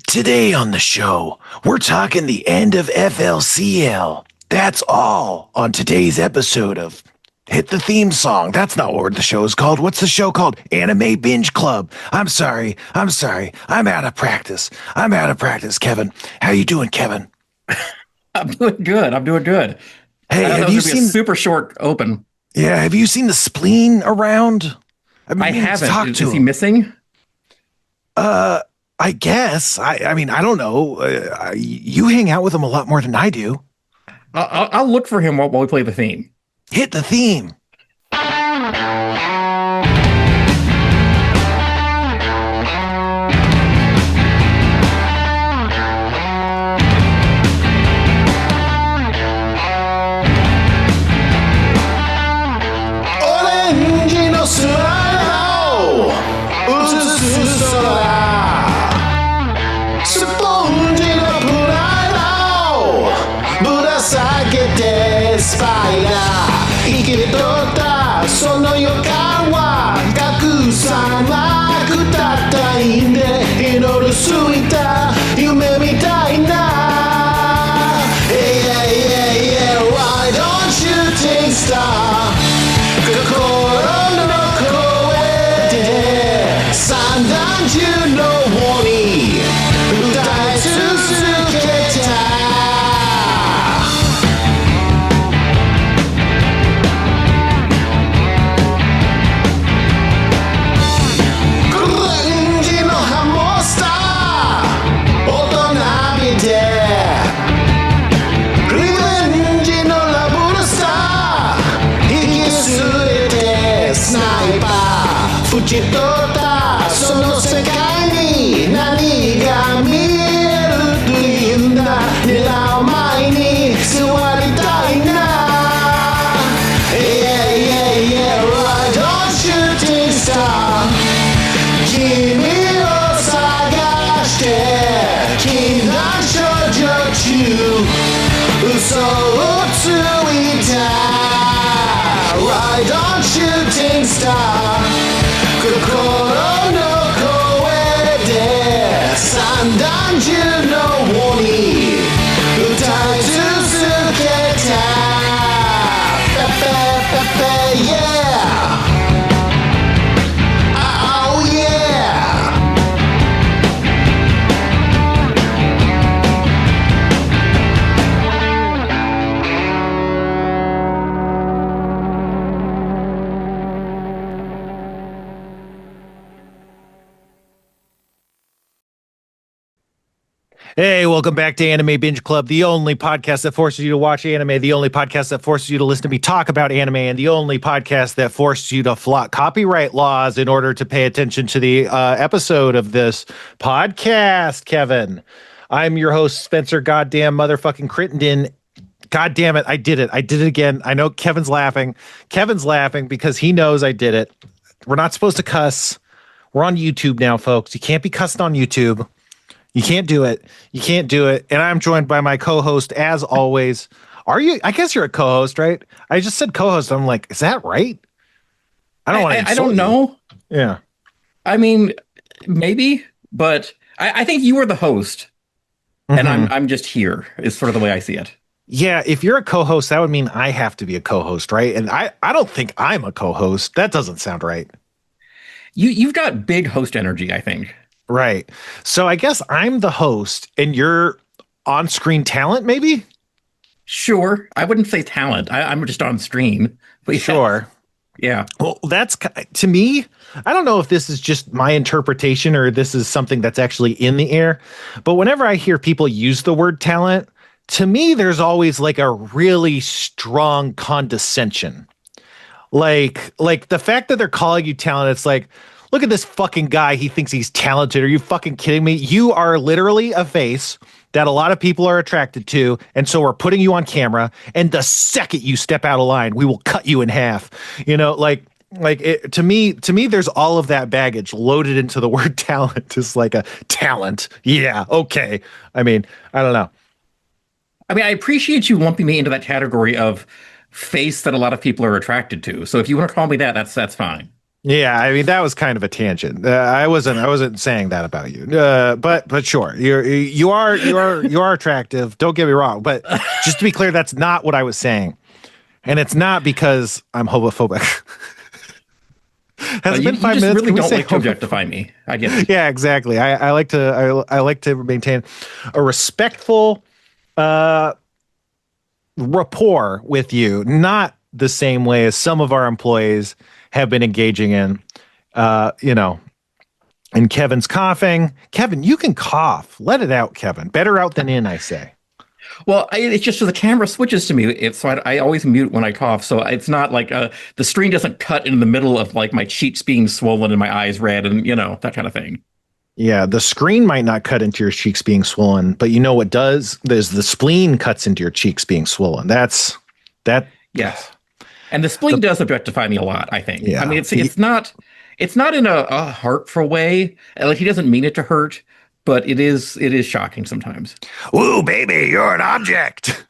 Today on the show, we're talking the end of FLCL. That's all on today's episode of Hit the Theme Song. That's not what the show is called. What's the show called? Anime Binge Club. I'm sorry. I'm out of practice. Kevin. How you doing, Kevin? I'm doing good. Hey, have you seen a super short open? Yeah, have you seen the Spleen around? I haven't. Is he missing? I guess. I mean, I don't know. You hang out with him a lot more than I do. I'll look for him while we play the theme. Hit the theme. Why don't you take star? Hey, welcome back to Anime Binge Club, the only podcast that forces you to watch anime, the only podcast that forces you to listen to me talk about anime, and the only podcast that forces you to flout copyright laws in order to pay attention to the episode of this podcast, Kevin. I'm your host, Spencer Goddamn Motherfucking Crittenden. God damn it, I did it. I did it again. I know Kevin's laughing. Kevin's laughing because he knows I did it. We're not supposed to cuss. We're on YouTube now, folks. You can't be cussing on YouTube. You can't do it. You can't do it. And I'm joined by my co-host, as always. Are you? I guess you're a co-host, right? I just said co-host. I'm like, is that right? I don't want to. I don't know. Yeah. I mean, maybe, but I think you were the host, and I'm just here. Is sort of the way I see it. Yeah. If you're a co-host, that would mean I have to be a co-host, right? And I don't think I'm a co-host. That doesn't sound right. You've got big host energy, I think. Right. So I guess I'm the host and you're on-screen talent, maybe? Sure. I wouldn't say talent. I'm just on screen. But yeah. Sure. Yeah. Well, that's, to me, I don't know if this is just my interpretation or this is something that's actually in the air, but whenever I hear people use the word talent, to me, there's always like a really strong condescension. Like the fact that they're calling you talent, it's like, look at this fucking guy. He thinks he's talented. Are you fucking kidding me? You are literally a face that a lot of people are attracted to. And so we're putting you on camera. And the second you step out of line, we will cut you in half. You know, to me, there's all of that baggage loaded into the word talent. Is like a talent. Yeah. Okay. I mean, I don't know. I mean, I appreciate you lumping me into that category of face that a lot of people are attracted to. So if you want to call me that, that's fine. Yeah, I mean that was kind of a tangent. I wasn't saying that about you. But sure, you are attractive. Don't get me wrong. But just to be clear, that's not what I was saying, and it's not because I'm homophobic. Has it been 5 you just minutes? really don't like to objectify me. I get it. Yeah, exactly. I like to maintain a respectful rapport with you, not the same way as some of our employees have been engaging in. And Kevin's coughing. Kevin, you can cough. Let it out, Kevin. Better out than in, I say. Well, it's just so the camera switches to me. So I always mute when I cough. So it's not like the screen doesn't cut in the middle of like my cheeks being swollen and my eyes red and, that kind of thing. Yeah, the screen might not cut into your cheeks being swollen, but you know what does? There's the spleen cuts into your cheeks being swollen. That's that. Yes. And the spleen does objectify me a lot, I think. Yeah. I mean, it's not in a hurtful way. Like he doesn't mean it to hurt, but it is shocking sometimes. Woo, baby, you're an object.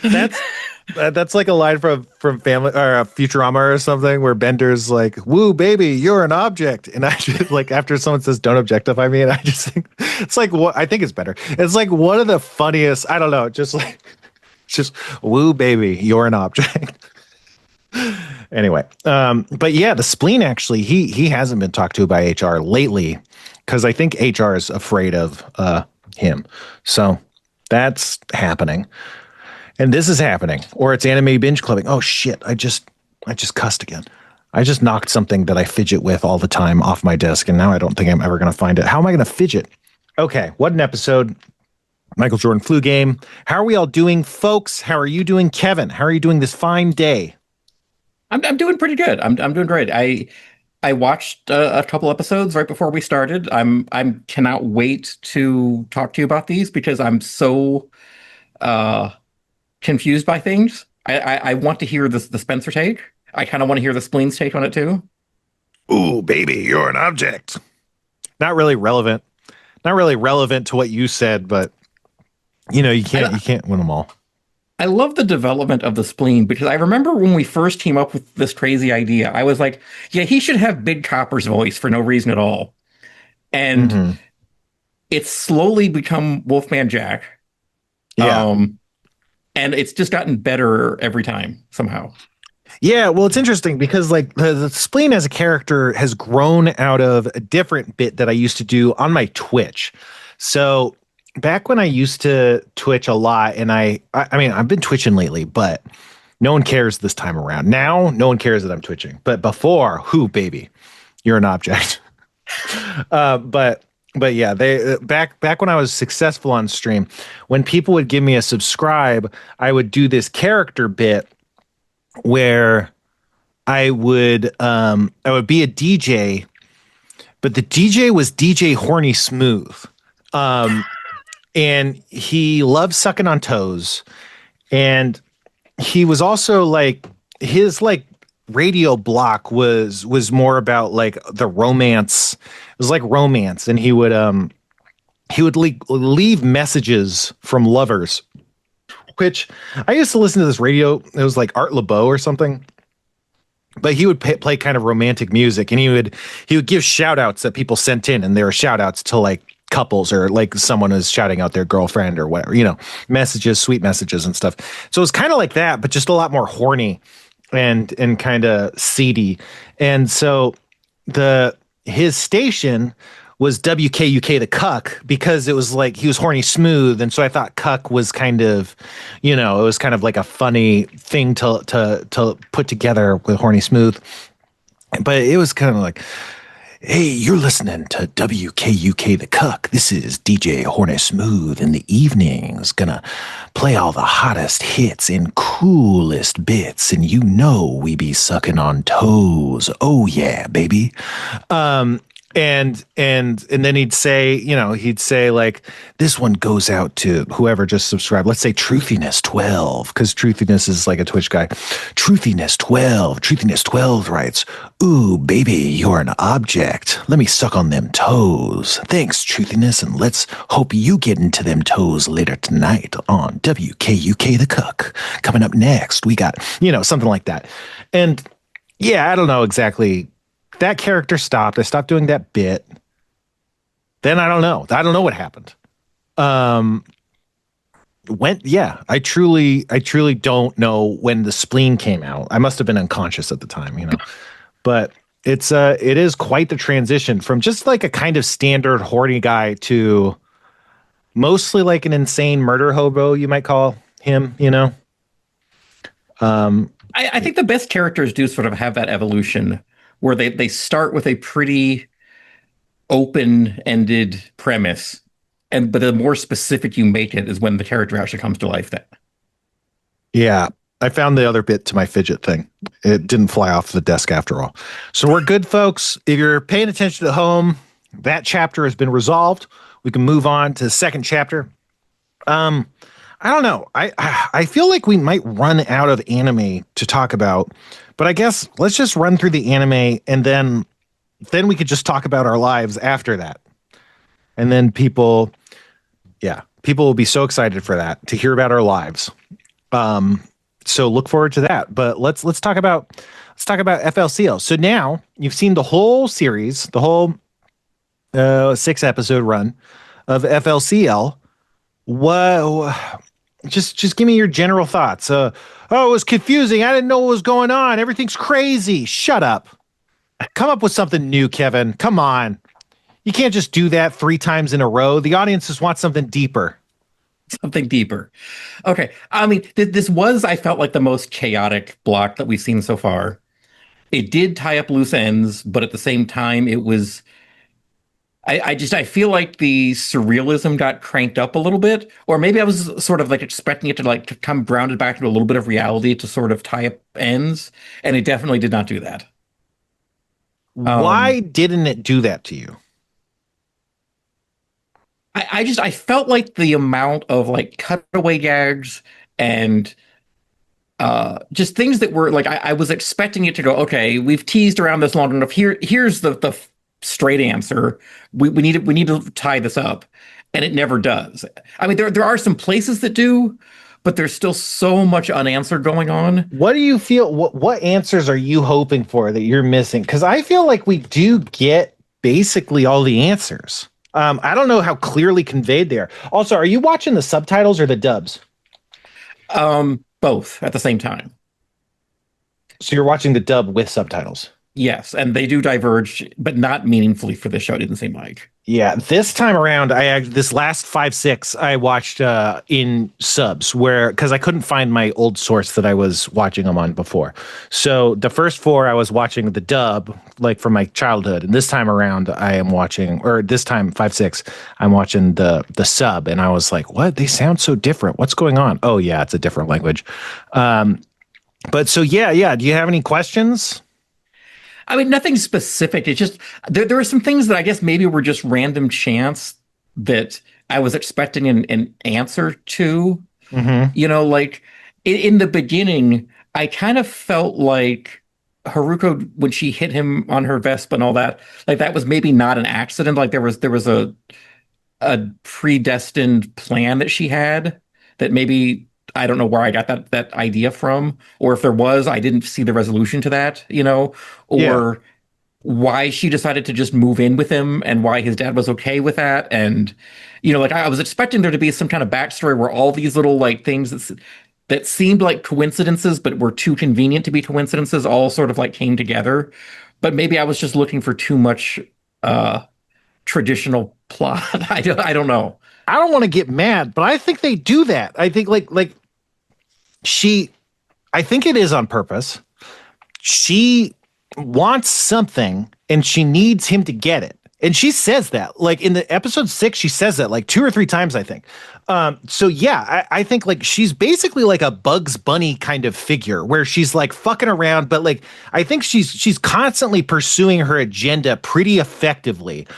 That's like a line from Family or Futurama or something where Bender's like, "Woo, baby, you're an object," and I just like after someone says, "Don't objectify me," and I just think it's like what I think it's better. It's like one of the funniest. I don't know, just "Woo, baby, you're an object." Anyway, but yeah, the spleen actually he hasn't been talked to by HR lately because I think HR is afraid of him. So that's happening. And this is happening, or it's anime binge clubbing. Oh shit! I just cussed again. I just knocked something that I fidget with all the time off my desk, and now I don't think I'm ever going to find it. How am I going to fidget? Okay, what an episode! Michael Jordan flu game. How are we all doing, folks? How are you doing, Kevin? How are you doing this fine day? I'm doing pretty good. I'm doing great. I watched a couple episodes right before we started. I'm cannot wait to talk to you about these because I'm so confused by things. I want to hear the Spencer take. I kind of want to hear the Spleen's take on it too. Ooh, baby, you're an object. Not really relevant. Not really relevant to what you said, but you can't win them all. I love the development of the Spleen because I remember when we first came up with this crazy idea, I was like, yeah, he should have Big Copper's voice for no reason at all. And it's slowly become Wolfman Jack. Yeah. And it's just gotten better every time somehow. Yeah, well, it's interesting because like the Spleen as a character has grown out of a different bit that I used to do on my Twitch. So back when I used to Twitch a lot, and I mean, I've been twitching lately, but no one cares this time around. Now, no one cares that I'm twitching. But before, who, baby, you're an object. But yeah, they back when I was successful on stream, when people would give me a subscribe, I would do this character bit where I would be a DJ, but the DJ was DJ Horny Smooth. And he loved sucking on toes. And he was also like his like radio block was more about like the romance. It was like romance, and he would leave messages from lovers, which I used to listen to this radio. It was like Art LeBeau or something, but he would play kind of romantic music, and he would give shout outs that people sent in, and there were shout outs to like couples or like someone is shouting out their girlfriend or whatever, messages, sweet messages and stuff. So it was kind of like that, but just a lot more horny and kind of seedy. And so his station was WKUK the Cuck because it was like he was Horny Smooth, and so I thought Cuck was kind of, it was kind of like a funny thing to put together with Horny Smooth. But it was kind of like, hey, you're listening to WKUK the Cuck. This is DJ Horny Smooth in the evenings, gonna play all the hottest hits and coolest bits, and we be sucking on toes. Oh yeah, baby. And then he'd say like, this one goes out to whoever just subscribed. Let's say Truthiness 12, because Truthiness is like a Twitch guy. Truthiness 12 writes, ooh, baby, you're an object. Let me suck on them toes. Thanks, Truthiness, and let's hope you get into them toes later tonight on WKUK the Cuck. Coming up next, we got, something like that. And Yeah, I don't know exactly. That character stopped. I stopped doing that bit. Then I don't know. I don't know what happened. I truly don't know when the Spleen came out. I must have been unconscious at the time, But it is quite the transition from just like a kind of standard horny guy to mostly like an insane murder hobo, you might call him. I think the best characters do sort of have that evolution where they start with a pretty open-ended premise, but the more specific you make it is when the character actually comes to life then. Yeah. I found the other bit to my fidget thing. It didn't fly off the desk after all. So we're good, folks. If you're paying attention at home, that chapter has been resolved. We can move on to the second chapter. I don't know. I feel like we might run out of anime to talk about, but I guess let's just run through the anime and then we could just talk about our lives after that. And then people will be so excited for that, to hear about our lives. So look forward to that. But let's talk about FLCL. So now you've seen the whole series, the whole 6-episode run of FLCL. Just give me your general thoughts. It was confusing. I didn't know what was going on. Everything's crazy. Shut up. Come up with something new, Kevin. Come on. You can't just do that 3 times in a row. The audience just wants something deeper. Something deeper. Okay. I mean, this was, I felt like, the most chaotic block that we've seen so far. It did tie up loose ends, but at the same time, it was... I feel like the surrealism got cranked up a little bit, or maybe I was sort of like expecting it to come grounded back into a little bit of reality to sort of tie up ends, and it definitely did not do that. Why didn't it do that to you? I felt like the amount of like cutaway gags and just things that were like, I was expecting it to go, okay, we've teased around this long enough. Here's the straight answer. We need to tie this up, and it never does. I mean, there are some places that do, but there's still so much unanswered going on. What do you feel? What answers are you hoping for that you're missing? Because I feel like we do get basically all the answers. I don't know how clearly conveyed they are. Also, are you watching the subtitles or the dubs? Both at the same time. So you're watching the dub with subtitles? Yes, and they do diverge, but not meaningfully for this show, it didn't seem like. Yeah, this time around, this last 5-6, I watched in subs because I couldn't find my old source that I was watching them on before. So the first 4, I was watching the dub, like from my childhood, and this time around, I am watching, or this time 5-6, I'm watching the sub, and I was like, "What? They sound so different. What's going on?" Oh yeah, it's a different language. But so yeah. Do you have any questions? I mean, nothing specific. It's just there are some things that I guess maybe were just random chance that I was expecting an answer to. Mm-hmm. Like in the beginning, I kind of felt like Haruko, when she hit him on her Vespa and all that, like that was maybe not an accident. Like there was a predestined plan that she had that maybe. I don't know where I got that idea from, or if there was, I didn't see the resolution to that, or why she decided to just move in with him and why his dad was okay with that. And, like I was expecting there to be some kind of backstory where all these little like things that seemed like coincidences, but were too convenient to be coincidences, all sort of like came together. But maybe I was just looking for too much traditional plot. I don't know. I don't want to get mad, but I think they do that. I think I think it is on purpose. She wants something and she needs him to get it. And she says that, like in the episode 6, she says that like 2 or 3 times, I think. So yeah, I think like she's basically like a Bugs Bunny kind of figure where she's like fucking around, but like I think she's constantly pursuing her agenda pretty effectively.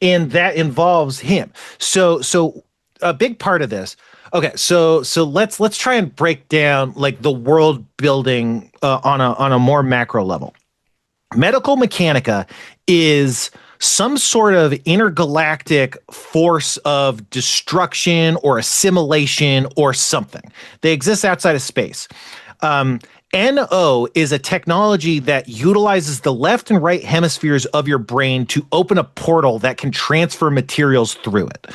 And that involves him. So a big part of this. Okay, so let's try and break down like the world building on a more macro level. Medical Mechanica is some sort of intergalactic force of destruction or assimilation or something. They exist outside of space. NO is a technology that utilizes the left and right hemispheres of your brain to open a portal that can transfer materials through it.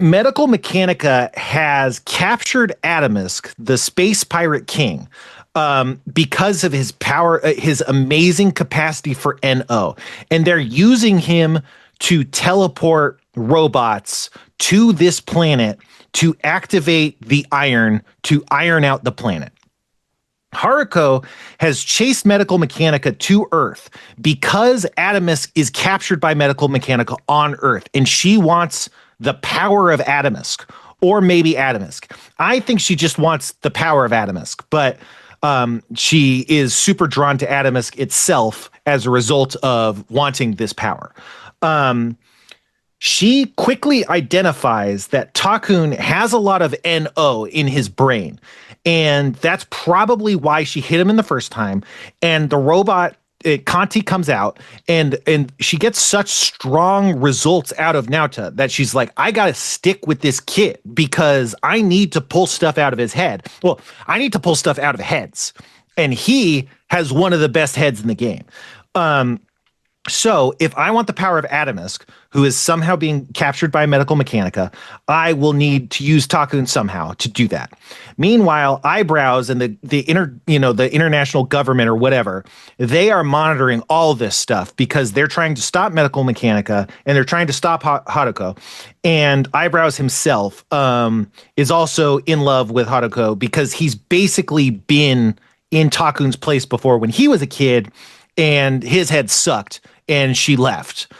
Medical Mechanica has captured Atomisk, the space pirate king, because of his power, his amazing capacity for NO. And they're using him to teleport robots to this planet to activate the iron to iron out the planet. Haruko has chased Medical Mechanica to Earth because Atomisk is captured by Medical Mechanica on Earth, and she wants the power of Atomisk, or maybe Atomisk. I think she just wants the power of Atomisk, but she is super drawn to Atomisk itself as a result of wanting this power. She quickly identifies that Takun has a lot of NO in his brain, and that's probably why she hit him in the first time. And the robot, Kanti, comes out, and she gets such strong results out of Naota that she's like, I gotta stick with this kid because I need to pull stuff out of his head. Well, I need to pull stuff out of heads, and he has one of the best heads in the game. So if I want the power of Atomisk, who is somehow being captured by Medical Mechanica, I will need to use Takun somehow to do that. Meanwhile, Eyebrows and the international government or whatever, they are monitoring all this stuff because they're trying to stop Medical Mechanica and they're trying to stop Haruko. And Eyebrows himself is also in love with Haruko because he's basically been in Takun's place before when he was a kid and his head sucked and she left.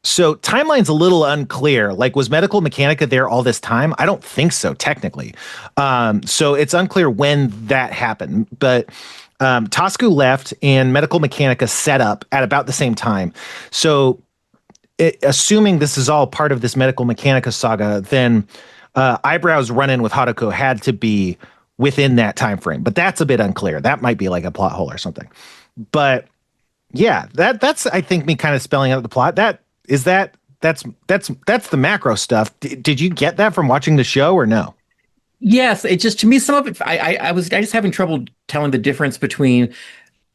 So timeline's a little unclear. Like, was Medical Mechanica there all this time? I don't think so, technically. So it's unclear when that happened. But Tasku left and Medical Mechanica set up at about the same time. So assuming this is all part of this Medical Mechanica saga, then Eyebrows run-in with Haruko had to be within that time frame. But that's a bit unclear. That might be like a plot hole or something. But yeah, that's I think me kind of spelling out the plot. That's the macro stuff. Did you get that from watching the show or no? Yes, it just, to me, some of it, I was just having trouble telling the difference between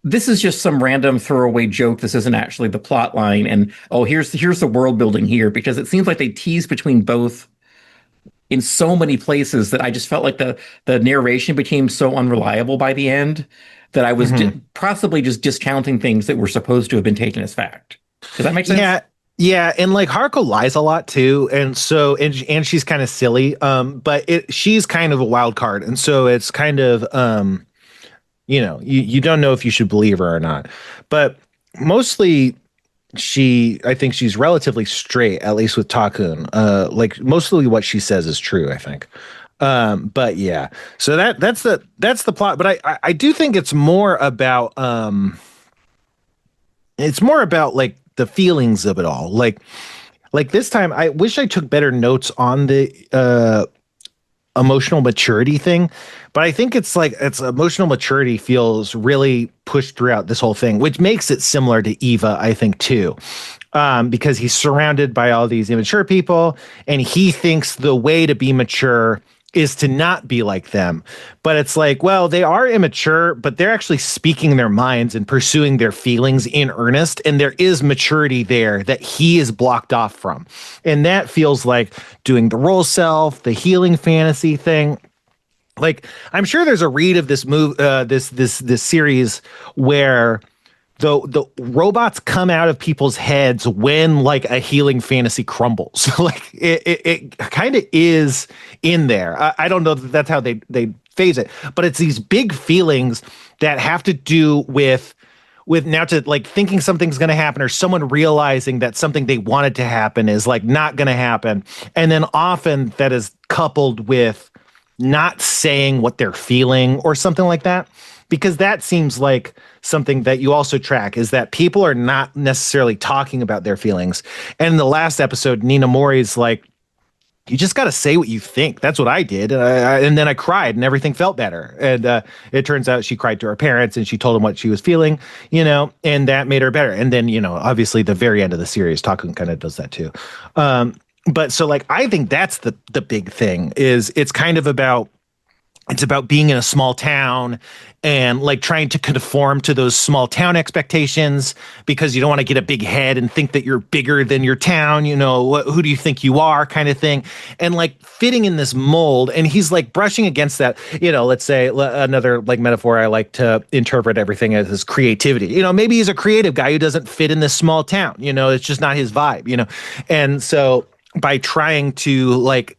this is just some random throwaway joke. This isn't actually the plot line, and here's the world building here, because it seems like they tease between both in so many places that I just felt like the narration became so unreliable by the end that I was possibly just discounting things that were supposed to have been taken as fact. Does that make sense? Yeah, and like Haruko lies a lot too, and so and she's kind of silly, but she's kind of a wild card, and so it's kind of you don't know if you should believe her or not, but mostly I think she's relatively straight, at least with Takun. Like mostly what she says is true, I think. But yeah, so that's the plot, but I do think it's more about like the feelings of it all. Like this time, I wish I took better notes on the emotional maturity thing, but I think it's emotional maturity feels really pushed throughout this whole thing, which makes it similar to Eva, I think, too. Because he's surrounded by all these immature people, and he thinks the way to be mature is to not be like them. But it's like, well, they are immature, but they're actually speaking their minds and pursuing their feelings in earnest. And there is maturity there that he is blocked off from. And that feels like doing the role self, the healing fantasy thing. Like, I'm sure there's a read of this this series where the robots come out of people's heads when like a healing fantasy crumbles. Like it kind of is in there. I don't know that that's how they phase it, but it's these big feelings that have to do with now to like thinking something's going to happen, or someone realizing that something they wanted to happen is like not going to happen. And then often that is coupled with not saying what they're feeling or something like that. Because that seems like something that you also track, is that people are not necessarily talking about their feelings. And in the last episode, Nina Mori's like, you just got to say what you think. That's what I did. And then I cried and everything felt better. And it turns out she cried to her parents and she told them what she was feeling, and that made her better. And then, obviously the very end of the series, Takun kind of does that too. but so like I think that's the big thing is it's kind of about being in a small town and like trying to conform to those small town expectations because you don't want to get a big head and think that you're bigger than your town, you know, who do you think you are kind of thing. And like fitting in this mold. And he's like brushing against that, you know, let's say another like metaphor I like to interpret everything as his creativity. You know, maybe he's a creative guy who doesn't fit in this small town, you know, it's just not his vibe, you know. And so by trying to like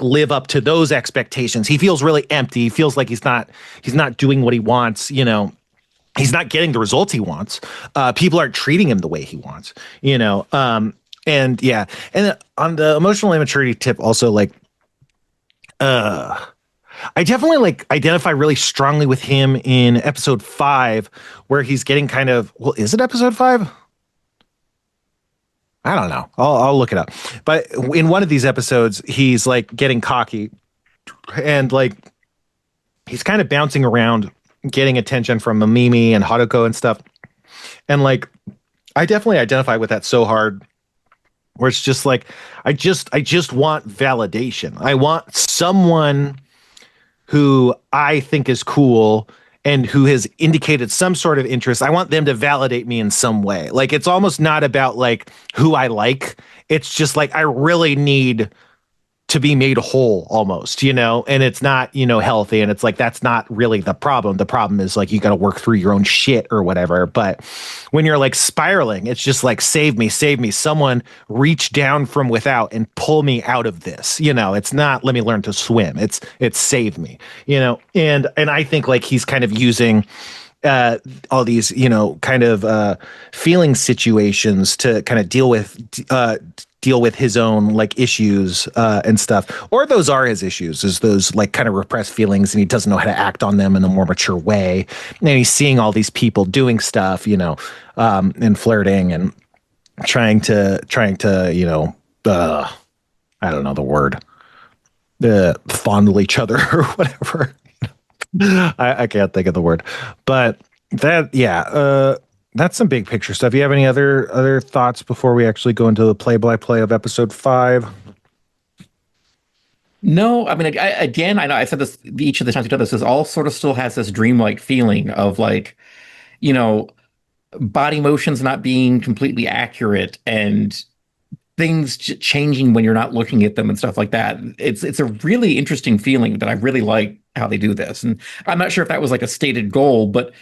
live up to those expectations, he feels really empty. He feels like he's not doing what he wants, you know. He's not getting the results he wants. People aren't treating him the way he wants, you know. And yeah, and on the emotional immaturity tip also, like I definitely like identify really strongly with him in episode 5 where he's getting kind of, well, is it episode 5? I don't know. I'll look it up. But in one of these episodes, he's like getting cocky and like he's kind of bouncing around, getting attention from Mimi and Haruko and stuff. And like, I definitely identify with that so hard where it's just like, I just want validation. I want someone who I think is cool and who has indicated some sort of interest. I want them to validate me in some way. Like, it's almost not about like who I like. It's just like, I really need to be made whole almost, you know, and it's not, you know, healthy. And it's like, that's not really the problem. The problem is like, you got to work through your own shit or whatever. But when you're like spiraling, it's just like, save me, someone reach down from without and pull me out of this. You know, it's not, let me learn to swim. It's save me, you know? And I think like he's kind of using all these, you know, kind of feeling situations to kind of deal with his own like issues and stuff, or those are his issues, is those like kind of repressed feelings, and he doesn't know how to act on them in a more mature way. And he's seeing all these people doing stuff, you know, and flirting and trying to, you know, I don't know the word, fondle each other or whatever. I can't think of the word, but that, yeah, that's some big picture stuff. You have any other thoughts before we actually go into the play-by-play of episode 5? No, I mean, I know I said this each of the times we've done this. This all sort of still has this dreamlike feeling of like, you know, body motions not being completely accurate and things changing when you're not looking at them and stuff like that. It's a really interesting feeling that I really like how they do this. And I'm not sure if that was like a stated goal, but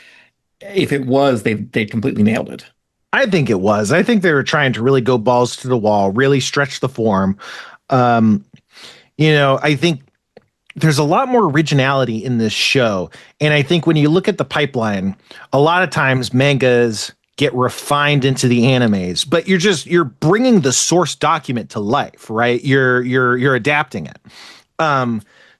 if it was, they completely nailed it. I think it was. I think they were trying to really go balls to the wall, really stretch the form. You know, I think there's a lot more originality in this show. And I think when you look at the pipeline, a lot of times mangas get refined into the animes, but you're bringing the source document to life, right? You're adapting it.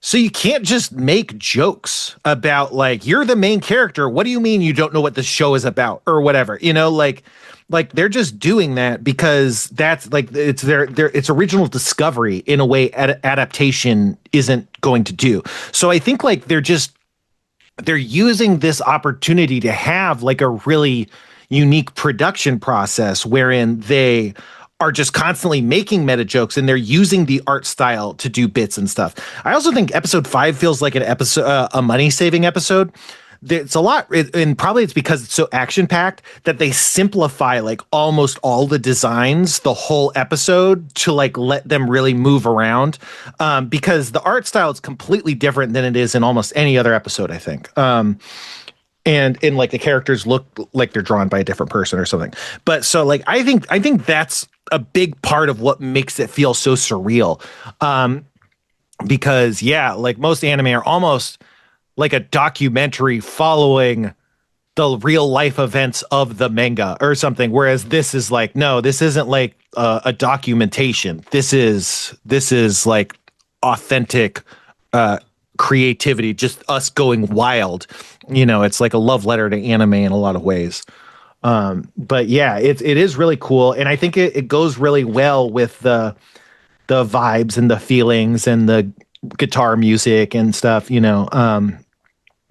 So you can't just make jokes about like, you're the main character. What do you mean you don't know what the show is about or whatever? You know, like they're just doing that because that's like, it's it's original discovery in a way adaptation isn't going to do. So I think like they're using this opportunity to have like a really unique production process wherein they are just constantly making meta jokes and they're using the art style to do bits and stuff. I also think episode 5 feels like an episode, a money saving episode. It's a lot, and probably it's because it's so action packed that they simplify like almost all the designs, the whole episode, to like let them really move around, because the art style is completely different than it is in almost any other episode, I think. And in like the characters look like they're drawn by a different person or something. But so like I think that's a big part of what makes it feel so surreal. Because yeah, like most anime are almost like a documentary following the real life events of the manga or something. Whereas this is like, no, this isn't like a documentation. This is like authentic creativity, just us going wild. You know, it's like a love letter to anime in a lot of ways. But yeah, it is really cool. And I think it goes really well with the vibes and the feelings and the guitar music and stuff, you know.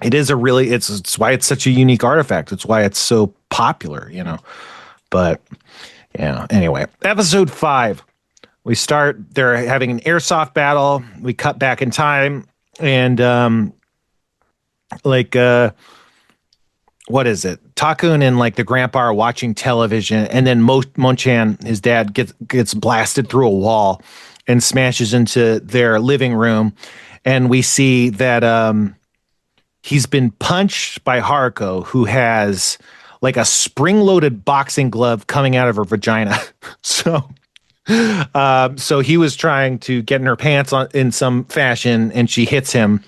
It is it's why it's such a unique artifact. It's why it's so popular, you know. But yeah, anyway, episode 5. They're having an airsoft battle. We cut back in time, and what is it? Takun and like the grandpa are watching television, and then Monchan, his dad, gets blasted through a wall and smashes into their living room, and we see that he's been punched by Haruko, who has like a spring-loaded boxing glove coming out of her vagina. So he was trying to get in her pants in some fashion, and she hits him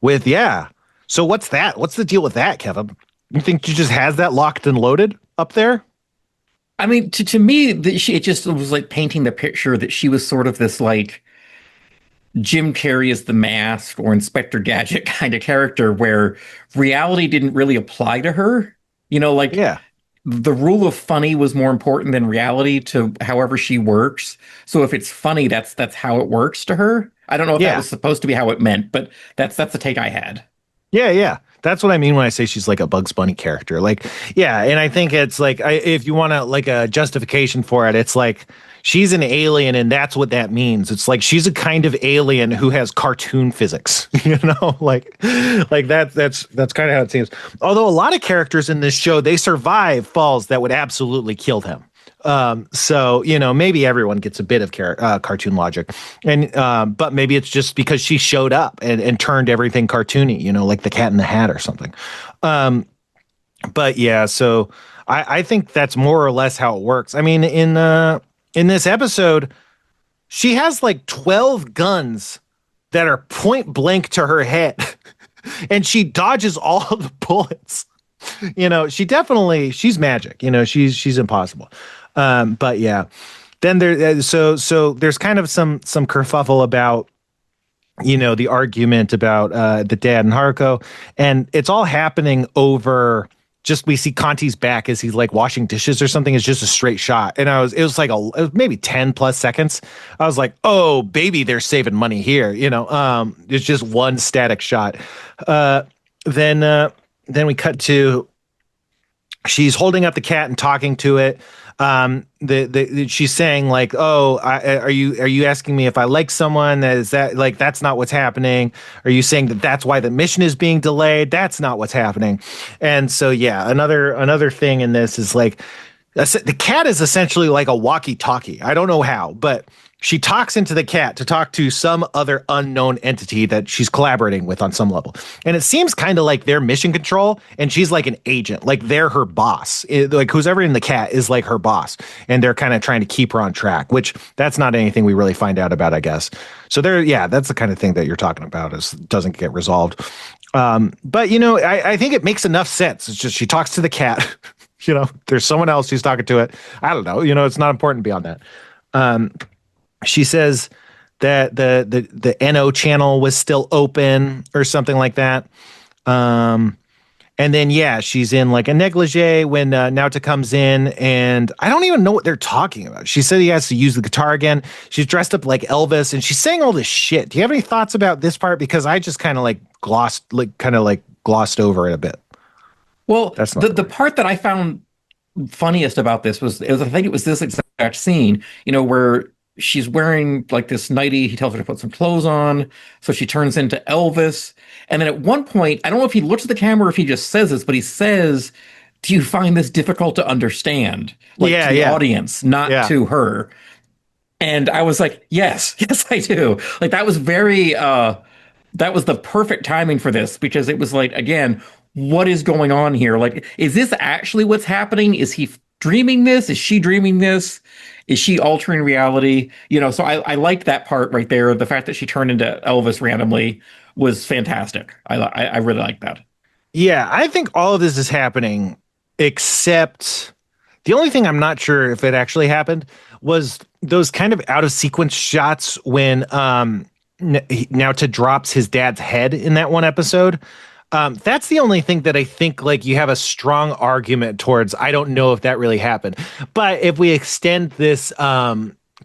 with, yeah. So what's that? What's the deal with that, Kevin? You think she just has that locked and loaded up there? I mean, to me, it just was like painting the picture that she was sort of this like Jim Carrey as the Mask or Inspector Gadget kind of character where reality didn't really apply to her. You know, like the rule of funny was more important than reality to however she works. So if it's funny, that's how it works to her. I don't know if that was supposed to be how it meant, but that's the take I had. Yeah. That's what I mean when I say she's like a Bugs Bunny character. Like, yeah, and I think it's like, if you want to like a justification for it, it's like she's an alien, and that's what that means. It's like she's a kind of alien who has cartoon physics, you know, like that's kind of how it seems. Although a lot of characters in this show, they survive falls that would absolutely kill them. So, you know, maybe everyone gets a bit of cartoon logic, and but maybe it's just because she showed up and turned everything cartoony, you know, like the Cat in the Hat or something. But yeah, so I think that's more or less how it works. I mean, in this episode, she has like 12 guns that are point blank to her head, and she dodges all of the bullets. You know, she's magic. You know, she's impossible. But yeah, then so there's kind of some kerfuffle about, you know, the argument about the dad and Haruko, and it's all happening over just, we see Conti's back as he's like washing dishes or something. It's just a straight shot, and it was maybe 10 plus seconds. I was like, oh baby, they're saving money here, you know. It's just one static shot. Then we cut to, she's holding up the cat and talking to it. She's saying like, oh, are you asking me if I like someone? Is that like, that's not what's happening? Are you saying that that's why the mission is being delayed? That's not what's happening. And so, yeah, another thing in this is like, the cat is essentially like a walkie-talkie. I don't know how, but she talks into the cat to talk to some other unknown entity that she's collaborating with on some level. And it seems kind of like they're mission control, and she's like an agent, like they're her boss. Like who's ever in the cat is like her boss, and they're kind of trying to keep her on track, which that's not anything we really find out about, I guess. So that's the kind of thing that you're talking about is doesn't get resolved. But, you know, I think it makes enough sense. It's just she talks to the cat. You know, there's someone else who's talking to it. I don't know. You know, it's not important beyond that. She says that the NO channel was still open or something like that. And then, yeah, she's in like a negligee when Naota comes in, and I don't even know what they're talking about. She said he has to use the guitar again. She's dressed up like Elvis, and she's saying all this shit. Do you have any thoughts about this part? Because I just kind of like glossed over it a bit. Well, the part that I found funniest about this was I think it was this exact scene, you know, where she's wearing like this nightie. He tells her to put some clothes on. So she turns into Elvis. And then at one point, I don't know if he looks at the camera or if he just says this, but he says, do you find this difficult to understand? Like to the audience, not to her. And I was like, yes, I do. Like that was that was the perfect timing for this, because it was like, again, what is going on here? Like, is this actually what's happening? Is he dreaming this? Is she dreaming this? Is she altering reality? You know, so I liked that part right there. The fact that she turned into Elvis randomly was fantastic. I really like that. Yeah, I think all of this is happening, except the only thing I'm not sure if it actually happened was those kind of out of sequence shots when Naota drops his dad's head in that one episode. That's the only thing that I think like you have a strong argument towards. I don't know if that really happened, but if we extend this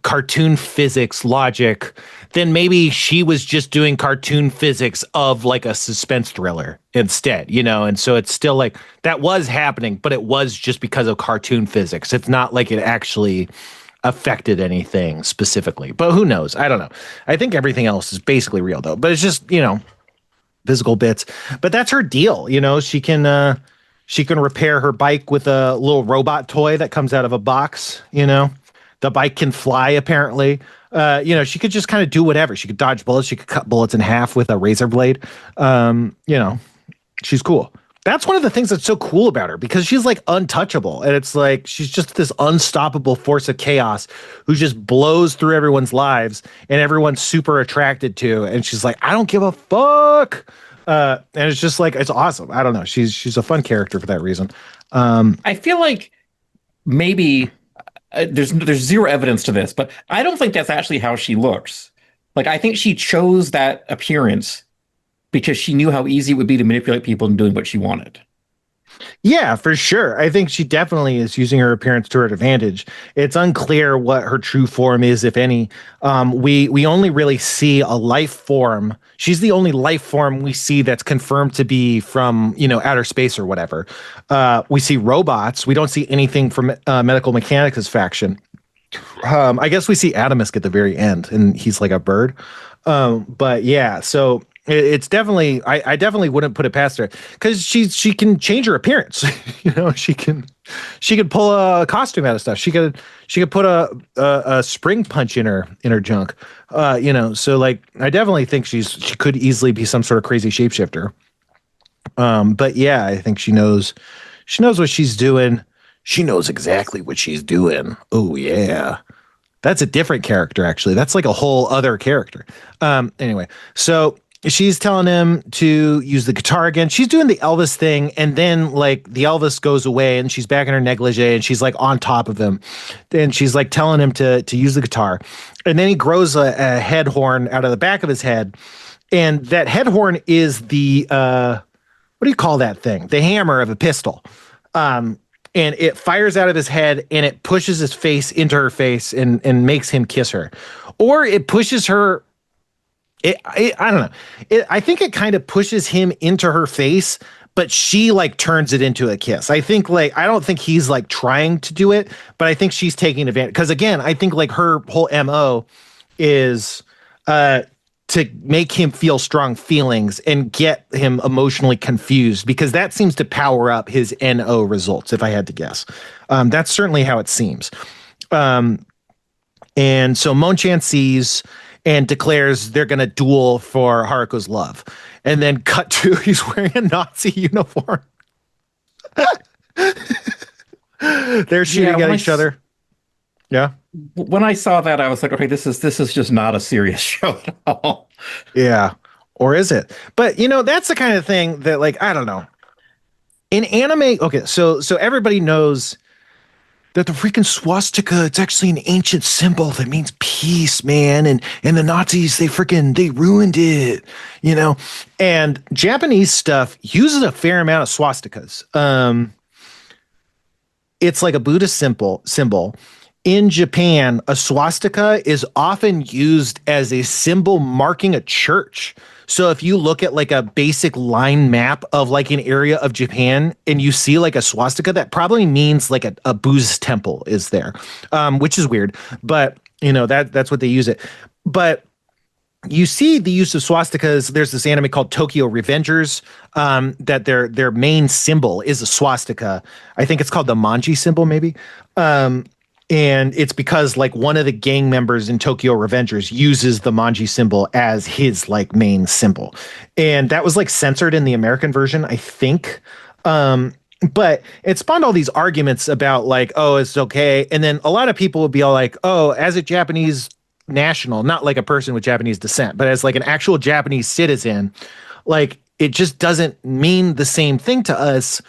cartoon physics logic, then maybe she was just doing cartoon physics of like a suspense thriller instead, you know? And so it's still like that was happening, but it was just because of cartoon physics. It's not like it actually affected anything specifically. But who knows? I don't know. I think everything else is basically real though. But it's just, physical bits. But that's her deal. She can repair her bike with a little robot toy that comes out of a box. The bike can fly apparently. She could just kind of do whatever. She could dodge bullets. She could cut bullets in half with a razor blade. She's cool. That's one of the things that's so cool about her, because she's like untouchable. And it's like, she's just this unstoppable force of chaos who just blows through everyone's lives and everyone's super attracted to. And she's like, I don't give a fuck. And it's just like, it's awesome. I don't know. She's a fun character for that reason. I feel like maybe there's zero evidence to this, but I don't think that's actually how she looks. Like, I think she chose that appearance because she knew how easy it would be to manipulate people into doing what she wanted. Yeah, for sure. I think she definitely is using her appearance to her advantage. It's unclear what her true form is, if any. We only really see a life form. She's the only life form we see that's confirmed to be from, outer space or whatever. We see robots. We don't see anything from Medical Mechanicus faction. I guess we see Atomisk at the very end, and he's like a bird. But yeah, so it's definitely, I definitely wouldn't put it past her, because she can change her appearance. She can pull a costume out of stuff. She could put a spring punch in her junk. So like, I definitely think she could easily be some sort of crazy shapeshifter. But yeah, I think she knows what she's doing. She knows exactly what she's doing. Oh yeah. That's a different character, actually. That's like a whole other character. Anyway, so she's telling him to use the guitar again. She's doing the Elvis thing, and then like the Elvis goes away and she's back in her negligee and she's like on top of him. Then she's like telling him to use the guitar. And then he grows a head horn out of the back of his head. And that head horn is the, what do you call that thing? The hammer of a pistol. And it fires out of his head and it pushes his face into her face and makes him kiss her. Or it pushes her. I don't know. I think it kind of pushes him into her face, but she like turns it into a kiss. I think like, I don't think he's like trying to do it, but I think she's taking advantage. Because again, I think like her whole MO is to make him feel strong feelings and get him emotionally confused, because that seems to power up his NO results, if I had to guess. That's certainly how it seems. And so Monchan sees and declares they're going to duel for Haruko's love. And then cut to, he's wearing a Nazi uniform. They're shooting at each other. Yeah. When I saw that, I was like, okay, this is just not a serious show at all. Yeah. Or is it? But, that's the kind of thing that, like, I don't know. In anime, okay, so everybody knows that the freaking swastika, it's actually an ancient symbol that means peace, man. And the Nazis, they ruined it, And Japanese stuff uses a fair amount of swastikas. It's like a Buddhist symbol. In Japan, a swastika is often used as a symbol marking a church. So if you look at like a basic line map of like an area of Japan and you see like a swastika, that probably means like a Buddhist temple is there, which is weird, but that's what they use it. But you see the use of swastikas. There's this anime called Tokyo Revengers, that their main symbol is a swastika. I think it's called the Manji symbol, maybe. And it's because like one of the gang members in Tokyo Revengers uses the Manji symbol as his like main symbol. And that was like censored in the American version, I think. But it spawned all these arguments about like, oh, it's okay. And then a lot of people would be all like, oh, as a Japanese national, not like a person with Japanese descent, but as like an actual Japanese citizen, like it just doesn't mean the same thing to us.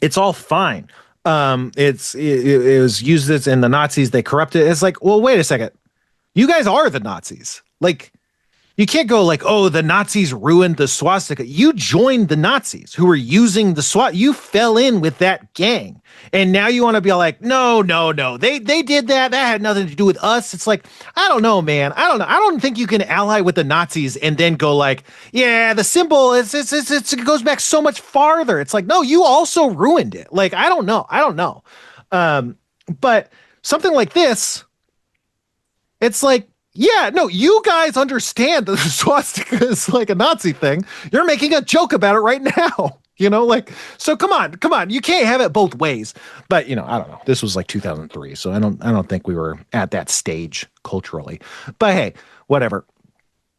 It's all fine. It was used as, and the Nazis, they corrupted it. It's like, well, wait a second. You guys are the Nazis. Like, you can't go like, oh, the Nazis ruined the swastika. You joined the Nazis who were using the swastika. You fell in with that gang. And now you want to be like, no. They did that. That had nothing to do with us. It's like, I don't know, man. I don't know. I don't think you can ally with the Nazis and then go like, yeah, the symbol it goes back so much farther. It's like, no, you also ruined it. Like, I don't know. But something like this, it's like, yeah, no, you guys understand that the swastika is like a Nazi thing. You're making a joke about it right now. Like, so come on. You can't have it both ways. But, I don't know. This was like 2003. So I don't think we were at that stage culturally. But hey, whatever.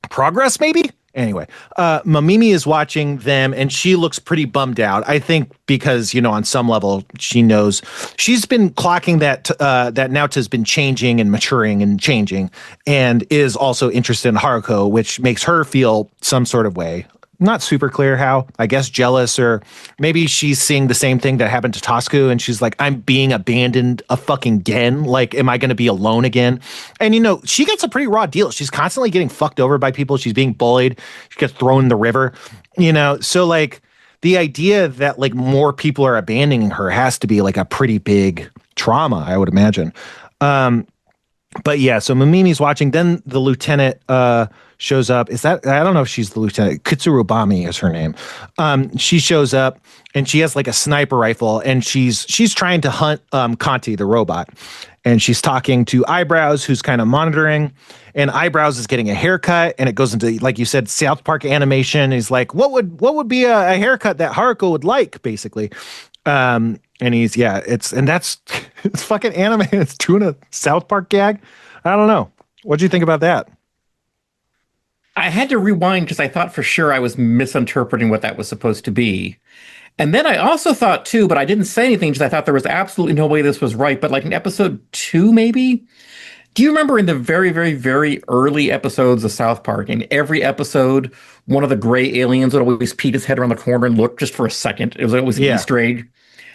Progress, maybe? Anyway, Mamimi is watching them and she looks pretty bummed out. I think because, on some level, she knows she's been clocking that Naota's been changing and maturing and changing and is also interested in Haruko, which makes her feel some sort of way. Not super clear how, I guess jealous, or maybe she's seeing the same thing that happened to Tosku and she's like, I'm being abandoned again. Like, am I going to be alone again? And, she gets a pretty raw deal. She's constantly getting fucked over by people. She's being bullied. She gets thrown in the river, So like the idea that like more people are abandoning her has to be like a pretty big trauma, I would imagine. But yeah, so Mamimi's watching. Then the lieutenant shows up. I don't know if she's the lieutenant. Kitsurubami is her name. She shows up and she has like a sniper rifle and she's trying to hunt Kanti, the robot. And she's talking to Eyebrows, who's kind of monitoring. And Eyebrows is getting a haircut, and it goes into, like you said, South Park animation. He's like, what would be a haircut that Haruko would like, basically. And that's it's fucking anime. It's doing a South Park gag. I don't know. What'd you think about that? I had to rewind because I thought for sure I was misinterpreting what that was supposed to be. And then I also thought too, but I didn't say anything because I thought there was absolutely no way this was right. But like in episode 2, maybe? Do you remember in the very, very, very early episodes of South Park, in every episode, one of the gray aliens would always peek his head around the corner and look just for a second? It was always an Easter egg.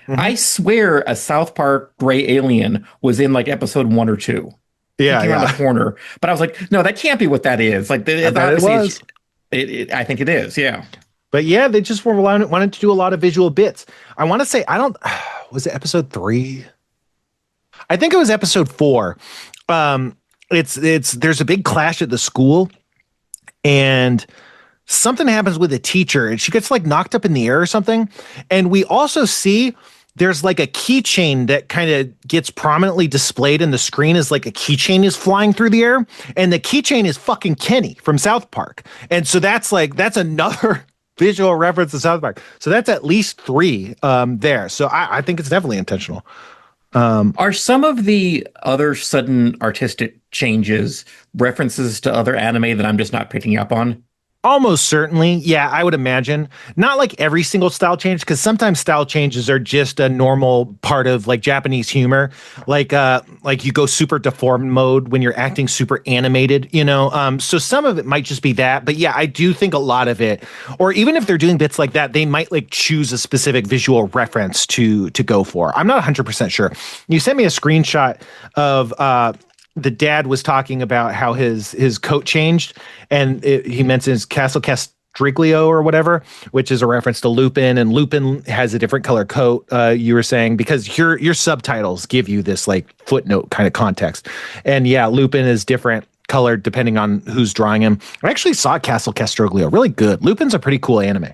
Mm-hmm. I swear a South Park gray alien was in like episode 1 or 2. Yeah, around the corner. But I was like, no, that can't be what that is. Like, I think it is. Yeah. But yeah, they just wanted to do a lot of visual bits. I want to say, was it episode 3? I think it was episode 4. There's a big clash at the school and something happens with a teacher and she gets like knocked up in the air or something. And we also see there's like a keychain that kind of gets prominently displayed in the screen as like a keychain is flying through the air. And the keychain is fucking Kenny from South Park. And so that's another visual reference to South Park. So that's at least 3 there. So I think it's definitely intentional. Are some of the other sudden artistic changes references to other anime that I'm just not picking up on? Almost certainly. Yeah, I would imagine. Not like every single style change, because sometimes style changes are just a normal part of like Japanese humor. Like you go super deformed mode when you're acting super animated, So some of it might just be that. But yeah, I do think a lot of it, or even if they're doing bits like that, they might like choose a specific visual reference to go for. I'm not 100% sure. You sent me a screenshot of the dad was talking about how his coat changed, and he mentions Castle Castriglio or whatever, which is a reference to Lupin, and Lupin has a different color coat. You were saying because your subtitles give you this like footnote kind of context, and yeah, Lupin is different colored depending on who's drawing him. I actually saw Castle Castriglio, really good. Lupin's a pretty cool anime.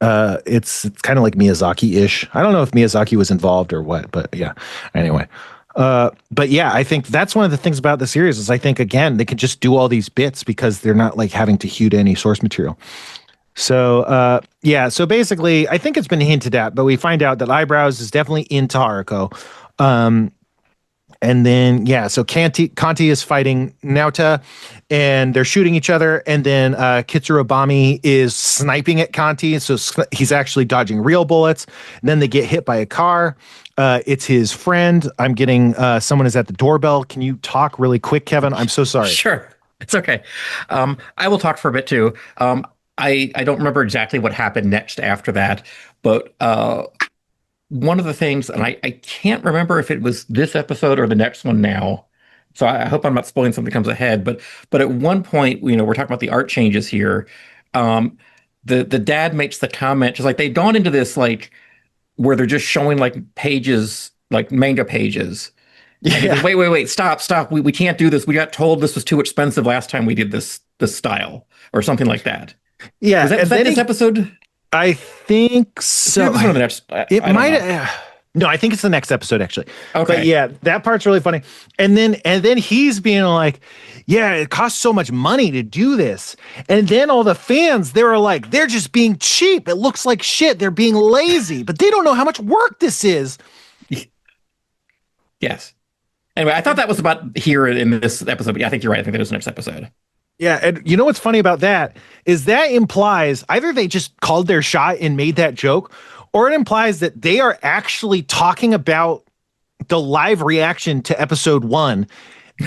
It's kind of like Miyazaki-ish. I don't know if Miyazaki was involved or what, but yeah. Anyway. But yeah, I think that's one of the things about the series is I think, again, they can just do all these bits because they're not like having to hew to any source material. So, yeah, so basically I think it's been hinted at, but we find out that Eyebrows is definitely into Haruko. And then, yeah, so Kanti is fighting Naota and they're shooting each other. And then Kitsurubami is sniping at Kanti. So he's actually dodging real bullets. And then they get hit by a car. It's his friend. I'm getting someone is at the doorbell. Can you talk really quick, Kevin? I'm so sorry. Sure. It's okay. I will talk for a bit too. I don't remember exactly what happened next after that, but one of the things, and I can't remember if it was this episode or the next one now, so I hope I'm not spoiling something that comes ahead, but at one point, we're talking about the art changes here. The dad makes the comment, just like they've gone into this like where they're just showing like pages, like manga pages. Yeah. Goes, wait, stop. We can't do this. We got told this was too expensive last time we did this style or something like that. Yeah. Was that this episode? I think so. It might have. No, I think it's the next episode actually. Okay. But yeah, that part's really funny. And then he's being like, yeah, it costs so much money to do this. And then all the fans, they were like, they're just being cheap. It looks like shit. They're being lazy, but they don't know how much work this is. Yes. Anyway, I thought that was about here in this episode, but yeah, I think you're right. I think that is the next episode. Yeah, and you know what's funny about that is that implies either they just called their shot and made that joke, or it implies that they are actually talking about the live reaction to episode 1,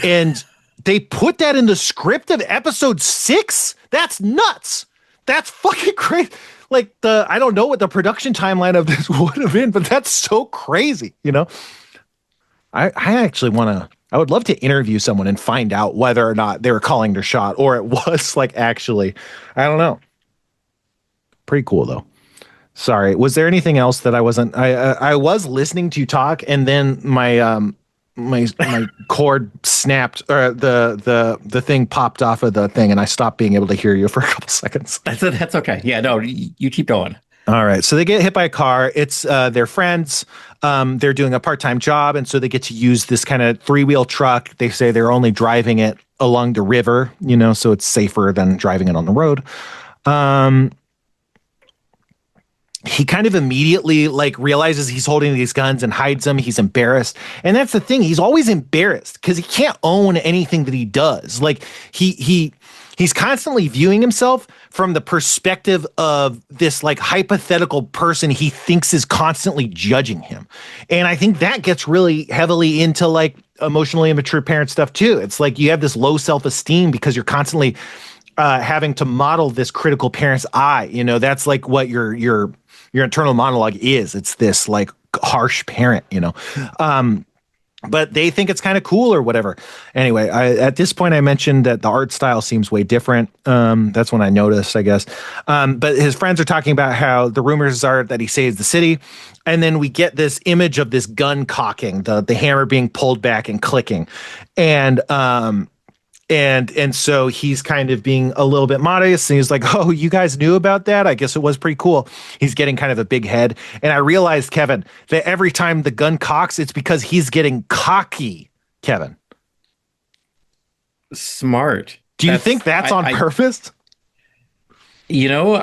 and they put that in the script of episode 6. That's nuts. That's fucking crazy. Like I don't know what the production timeline of this would have been, but that's so crazy, you know? I actually I would love to interview someone and find out whether or not they were calling their shot or it was like actually, I don't know. Pretty cool though. Sorry. Was there anything else that I wasn't, I was listening to you talk and then my cord snapped or the thing popped off of the thing and I stopped being able to hear you for a couple seconds. That's okay. Yeah, no, you keep going. All right. So they get hit by a car. It's their friends. They're doing a part-time job. And so they get to use this kind of 3-wheel truck. They say they're only driving it along the river, you know, so it's safer than driving it on the road. He kind of immediately like realizes he's holding these guns and hides them. He's embarrassed. And that's the thing. He's always embarrassed because he can't own anything that he does. Like he's constantly viewing himself from the perspective of this like hypothetical person he thinks is constantly judging him. And I think that gets really heavily into like emotionally immature parent stuff too. It's like you have this low self-esteem because you're constantly having to model this critical parent's eye. You know, that's like what your internal monologue is. It's this like harsh parent, you know. But they think it's kind of cool or whatever. Anyway, at this point, I mentioned that the art style seems way different. That's when I noticed, I guess. But his friends are talking about how the rumors are that he saves the city. And then we get this image of this gun cocking, the hammer being pulled back and clicking. And so he's kind of being a little bit modest and he's like, oh, you guys knew about that? I guess it was pretty cool. He's getting kind of a big head. And I realized, Kevin, that every time the gun cocks, it's because he's getting cocky, Kevin. Smart. Do you think that's on purpose? You know,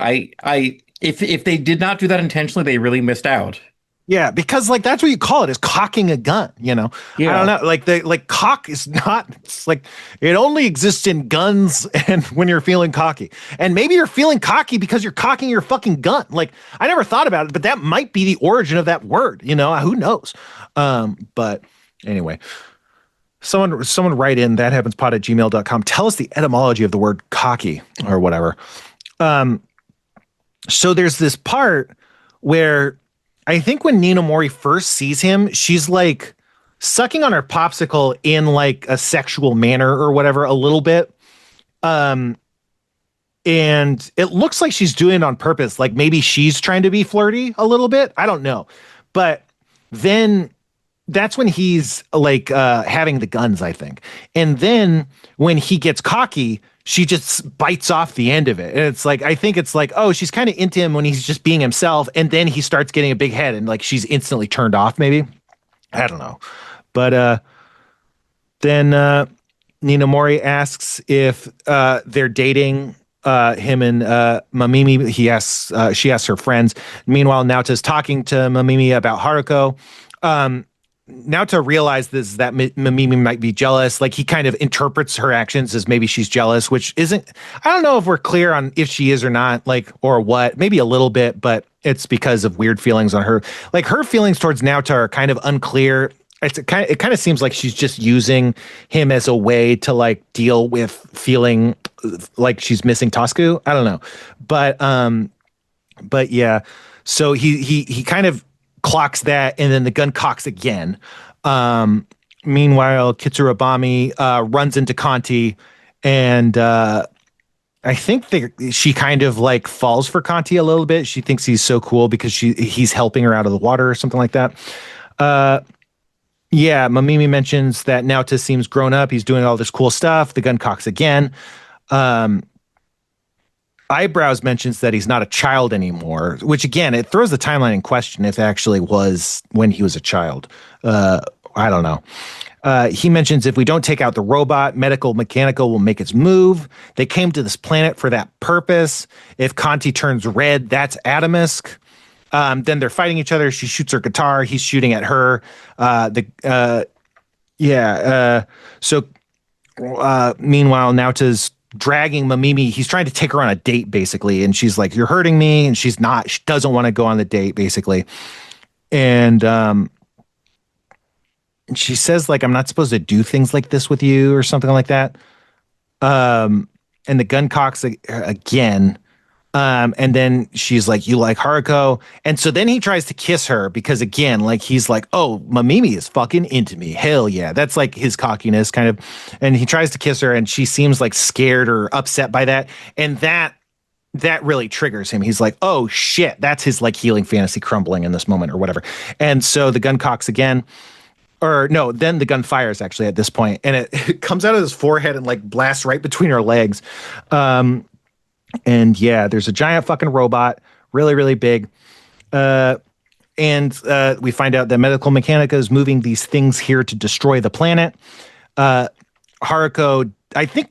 if they did not do that intentionally, they really missed out. Yeah, because like that's what you call it, is cocking a gun, you know. Yeah. I don't know. Like cock is not, it's like it only exists in guns and when you're feeling cocky. And maybe you're feeling cocky because you're cocking your fucking gun. Like I never thought about it, but that might be the origin of that word, you know. Who knows? But anyway. Someone write in thathappenspod@gmail.com. Tell us the etymology of the word cocky or whatever. So there's this part where I think when Nina Mori first sees him, she's like sucking on her popsicle in like a sexual manner or whatever a little bit. And it looks like she's doing it on purpose. Like maybe she's trying to be flirty a little bit. I don't know. But then that's when he's like having the guns, I think. And then when he gets cocky, she just bites off the end of it. And it's like, I think it's like, oh, she's kind of into him when he's just being himself. And then he starts getting a big head and like she's instantly turned off, maybe. I don't know. But then Nina Mori asks if they're dating, him and Mamimi. She asks her friends. Meanwhile, Naota's talking to Mamimi about Haruko. Naota realizes that Mamimi might be jealous. Like he kind of interprets her actions as maybe she's jealous, which isn't, I don't know if we're clear on if she is or not, like, or what, maybe a little bit, but it's because of weird feelings on her. Like her feelings towards Naota are kind of unclear. It kind of seems like she's just using him as a way to like deal with feeling like she's missing Tosku. I don't know. But yeah, so he kind of clocks that, and then the gun cocks again. Meanwhile, Kitsurabami runs into Kanti, and I think she kind of like falls for Kanti a little bit. She thinks he's so cool because he's helping her out of the water or something like that. Yeah, Mamimi mentions that Naota seems grown up. He's doing all this cool stuff. The gun cocks again. Eyebrows mentions that he's not a child anymore, which again, it throws the timeline in question if it actually was when he was a child. I don't know. He mentions if we don't take out the robot, mechanical will make its move. They came to this planet for that purpose. If Conti turns red, that's Atomisk. Then they're fighting each other. She shoots her guitar. He's shooting at her. So meanwhile, Naota's dragging Mamimi. He's trying to take her on a date, basically. And she's like, you're hurting me. And she's not. She doesn't want to go on the date, basically. And she says, like, I'm not supposed to do things like this with you or something like that. And the gun cocks again. And then she's like, you like Haruko. And so then he tries to kiss her because, again, like, he's like, oh, Mamimi is fucking into me. Hell yeah. That's like his cockiness kind of. And he tries to kiss her and she seems like scared or upset by that. And that really triggers him. He's like, oh shit, that's his like healing fantasy crumbling in this moment or whatever. And so the gun cocks again. Or no, then the gun fires actually at this point, and it comes out of his forehead and like blasts right between her legs. And yeah, there's a giant fucking robot, really, really big. And we find out that Medical Mechanica is moving these things here to destroy the planet. Haruko, I think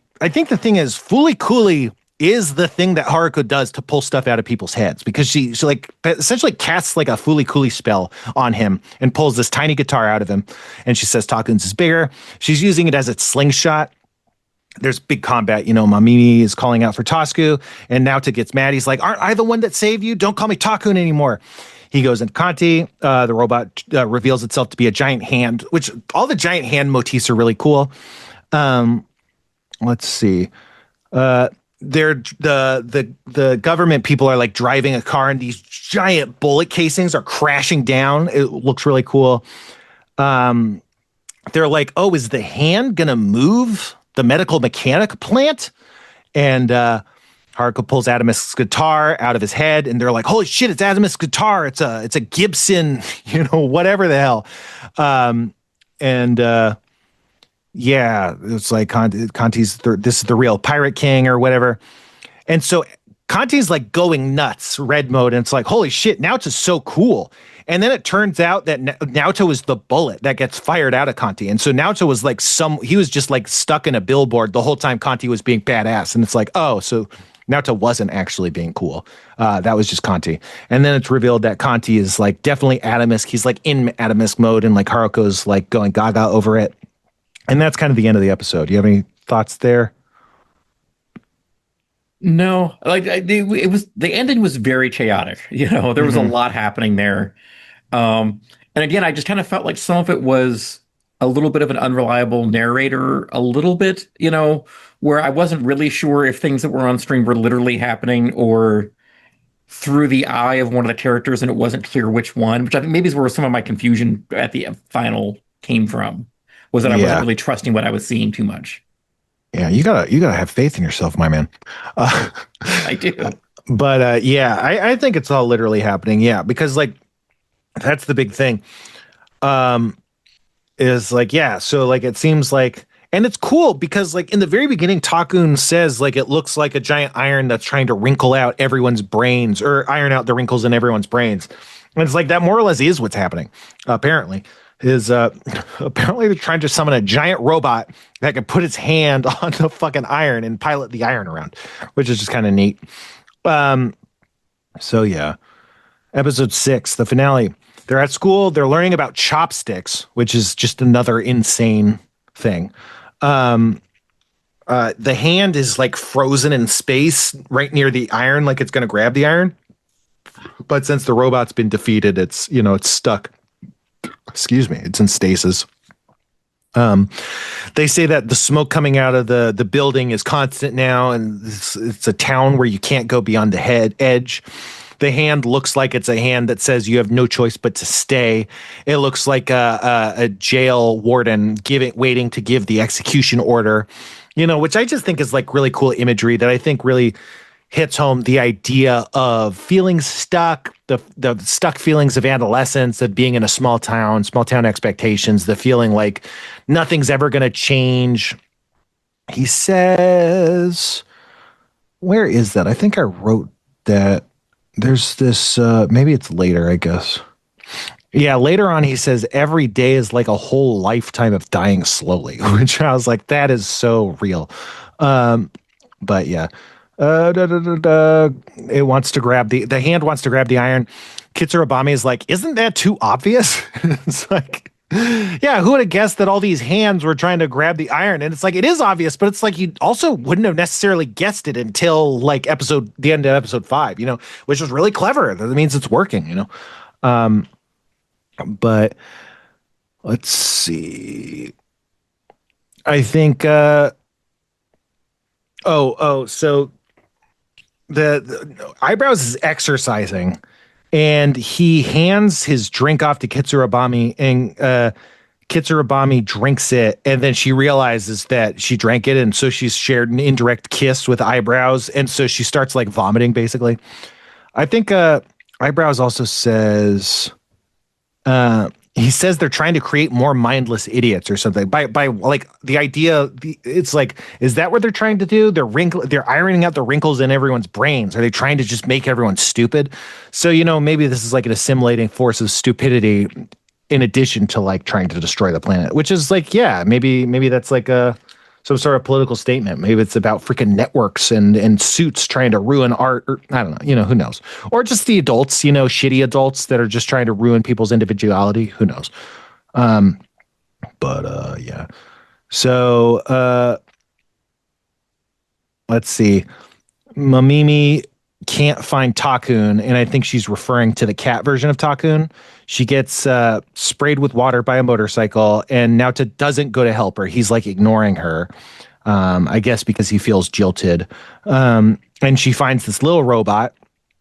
the thing is, Fooly Cooly is the thing that Haruko does to pull stuff out of people's heads, because she like essentially casts like a Fooly Cooly spell on him and pulls this tiny guitar out of him. And she says Takun's is bigger. She's using it as its slingshot. There's big combat, Mamimi is calling out for Tasku, and Naota gets mad. He's like, aren't I the one that saved you? Don't call me Takun anymore. He goes into Conti. The robot reveals itself to be a giant hand, which all the giant hand motifs are really cool. Let's see. They're the government people are like driving a car, and these giant bullet casings are crashing down. It looks really cool. They're like, oh, is the hand gonna move the medical mechanic plant? And Haruko pulls Atomisk's guitar out of his head, and they're like, holy shit, it's Atomisk's guitar. It's a Gibson, whatever the hell. Yeah, it's like Conti's this is the real Pirate King or whatever. And so Conti's like going nuts, red mode, and it's like, holy shit, Naota's so cool. And then it turns out that Naota was the bullet that gets fired out of Conti. And so Naota was like he was just like stuck in a billboard the whole time Conti was being badass. And it's like, oh, so Naota wasn't actually being cool. That was just Conti. And then it's revealed that Conti is like definitely Atomisk. He's like in Atomisk mode, and like Haruko's like going gaga over it. And that's kind of the end of the episode. Do you have any thoughts there? No, like it was, the ending was very chaotic. There was a lot happening there. And again, I just kind of felt like some of it was a little bit of an unreliable narrator, a little bit, where I wasn't really sure if things that were on screen were literally happening or through the eye of one of the characters, and it wasn't clear which one, which I think maybe is where some of my confusion at the final came from. Was that I wasn't really trusting what I was seeing too much. Yeah, you gotta have faith in yourself, my man. I do. But I think it's all literally happening. Yeah, because like that's the big thing. Is like, yeah, so like it seems like, and it's cool because like in the very beginning, Takun says like it looks like a giant iron that's trying to wrinkle out everyone's brains, or iron out the wrinkles in everyone's brains. And it's like that more or less is what's happening, apparently. Apparently they're trying to summon a giant robot that can put its hand on the fucking iron and pilot the iron around, which is just kind of neat. So yeah, episode 6, the finale. They're at school. They're learning about chopsticks, which is just another insane thing. The hand is like frozen in space right near the iron, like it's going to grab the iron. But since the robot's been defeated, it's stuck. Excuse me, it's in stasis. They say that the smoke coming out of the building is constant now, and it's a town where you can't go beyond the edge. The hand looks like it's a hand that says you have no choice but to stay. It looks like a jail warden waiting to give the execution order, which I just think is like really cool imagery that I think really hits home the idea of feeling stuck, the stuck feelings of adolescence, of being in a small town expectations, the feeling like nothing's ever going to change. He says, Where is that? I think I wrote that. There's this, maybe it's later, I guess. Yeah, later on he says every day is like a whole lifetime of dying slowly, which I was like, that is so real. But yeah. It wants to grab the hand wants to grab the iron. Kitsurabami is like, isn't that too obvious? It's like, yeah, who would have guessed that all these hands were trying to grab the iron? And it's like, it is obvious, but it's like you also wouldn't have necessarily guessed it until like the end of episode 5, which was really clever. That means it's working, but let's see. I think so the Eyebrows is exercising and he hands his drink off to Kitsurabami and Kitsurabami drinks it, and then she realizes that she drank it, and so she's shared an indirect kiss with Eyebrows, and so she starts like vomiting basically. I think Eyebrows also says he says they're trying to create more mindless idiots or something by like the idea. It's like, is that what they're trying to do? They're ironing out the wrinkles in everyone's brains. Are they trying to just make everyone stupid? So, maybe this is like an assimilating force of stupidity in addition to like trying to destroy the planet, which is like, yeah, maybe that's like some sort of political statement. Maybe it's about freaking networks and suits trying to ruin art, or I don't know, who knows? Or just the adults, shitty adults that are just trying to ruin people's individuality. Who knows? Yeah. So let's see. Mamimi can't find Takun, and I think she's referring to the cat version of Takun. She gets sprayed with water by a motorcycle, and Naota doesn't go to help her. He's like ignoring her, I guess because he feels jilted. And she finds this little robot.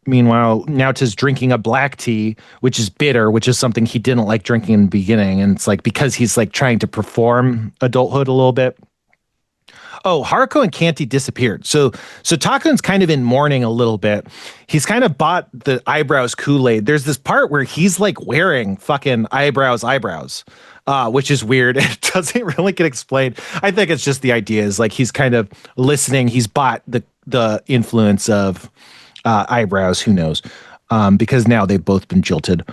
Meanwhile, Naota's drinking a black tea, which is bitter, which is something he didn't like drinking in the beginning. And it's like because he's like trying to perform adulthood a little bit. Oh, Haruko and Kanti disappeared. So Takun's kind of in mourning a little bit. He's kind of bought the Eyebrows Kool-Aid. There's this part where he's like wearing fucking eyebrows, which is weird. It doesn't really get explained. I think it's just the idea is like he's kind of listening. He's bought the influence of Eyebrows. Who knows? Because now they've both been jilted.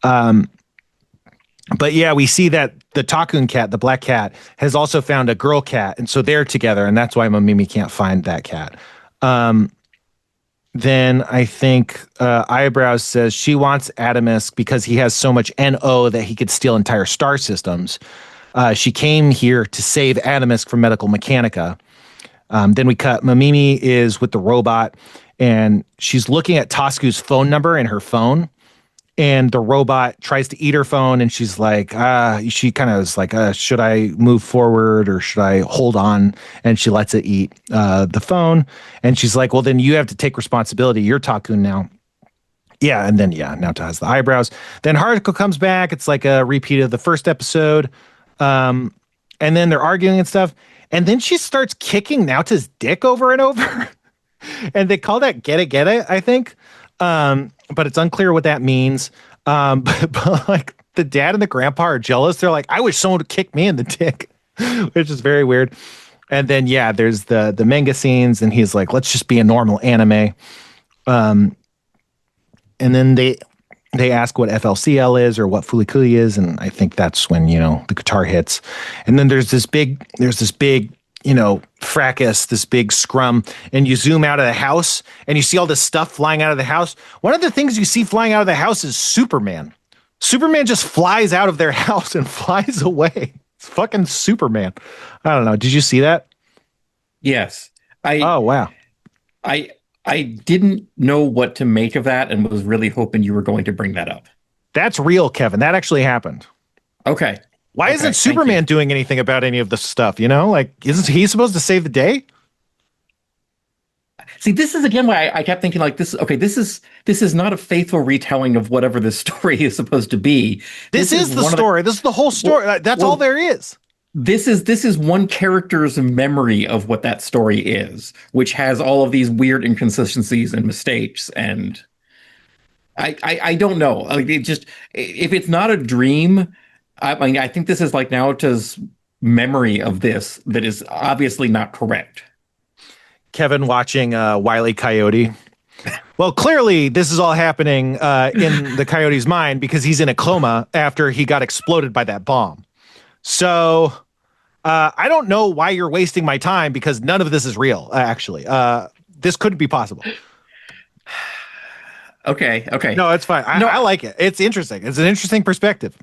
But yeah, we see that the Takun cat, the black cat, has also found a girl cat, and so they're together, and that's why Mamimi can't find that cat. Then I think Eyebrows says she wants Atomisk because he has so much NO that he could steal entire star systems. She came here to save Atomisk from Medical Mechanica. Then we cut. Mamimi is with the robot, and she's looking at Tosku's phone number in her phone. And the robot tries to eat her phone, and she's like, she kind of is like, should I move forward or should I hold on? And she lets it eat the phone. And she's like, well, then you have to take responsibility. You're Takun now. Yeah. And then, yeah, Naota has the eyebrows. Then Haruko comes back. It's like a repeat of the first episode. And then they're arguing and stuff. And then she starts kicking Naota's dick over and over. And they call that get it, I think. But it's unclear what that means. But like the dad and the grandpa are jealous. They're like, I wish someone would kick me in the dick, which is very weird. And then, yeah, there's the manga scenes, and he's like, let's just be a normal anime. And then they ask what FLCL is or what Fooly Cooly is, and I think that's when the guitar hits. And then there's this big fracas, this big scrum, and you zoom out of the house and you see all this stuff flying out of the house. One of the things you see flying out of the house is Superman. Superman just flies out of their house and flies away. It's fucking Superman. I don't know. Did you see that? Yes. Oh, wow. I didn't know what to make of that and was really hoping you were going to bring that up. That's real, Kevin. That actually happened. Okay. Why isn't Superman doing anything about any of this stuff? Like, isn't he supposed to save the day? See, this is again why I kept thinking like this. Okay, this is not a faithful retelling of whatever this story is supposed to be. This is the story. This is the whole story. That's all there is. This is one character's memory of what that story is, which has all of these weird inconsistencies and mistakes. And I don't know. Like, if it's not a dream. I mean, I think this is like Naota's memory of this that is obviously not correct. Kevin watching Wile E. Coyote. Well, clearly this is all happening in the coyote's mind because he's in a coma after he got exploded by that bomb. So I don't know why you're wasting my time because none of this is real, actually. This couldn't be possible. Okay. No, it's fine. I like it. It's interesting. It's an interesting perspective.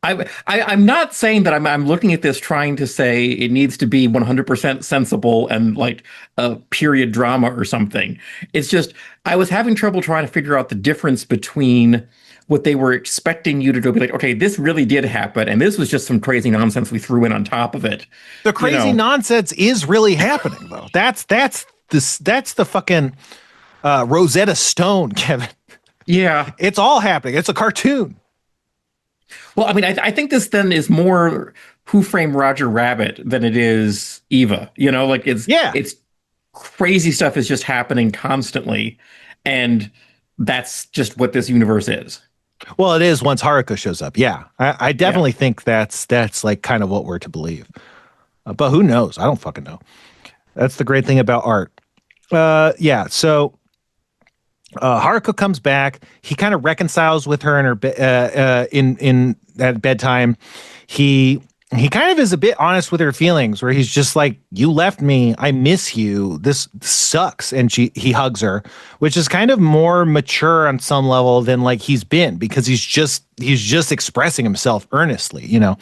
I'm not saying that I'm looking at this trying to say it needs to be 100% sensible and like a period drama or something. It's just I was having trouble trying to figure out the difference between what they were expecting you to do. Be like, okay, this really did happen, and this was just some crazy nonsense we threw in on top of it. The crazy nonsense is really happening, though. That's the fucking Rosetta Stone, Kevin. Yeah, it's all happening. It's a cartoon. Well, I mean, I think this then is more Who Framed Roger Rabbit than it is Eva. You know, like it's crazy stuff is just happening constantly, and that's just what this universe is. Well, it is once Haruko shows up. Yeah, I definitely think that's like kind of what we're to believe. But who knows? I don't fucking know. That's the great thing about art. So Haruko comes back. He kind of reconciles with her in her in at bedtime. He kind of is a bit honest with her feelings, where he's just like, "You left me. I miss you. This sucks." And he hugs her, which is kind of more mature on some level than like he's been, because he's just expressing himself earnestly, you know.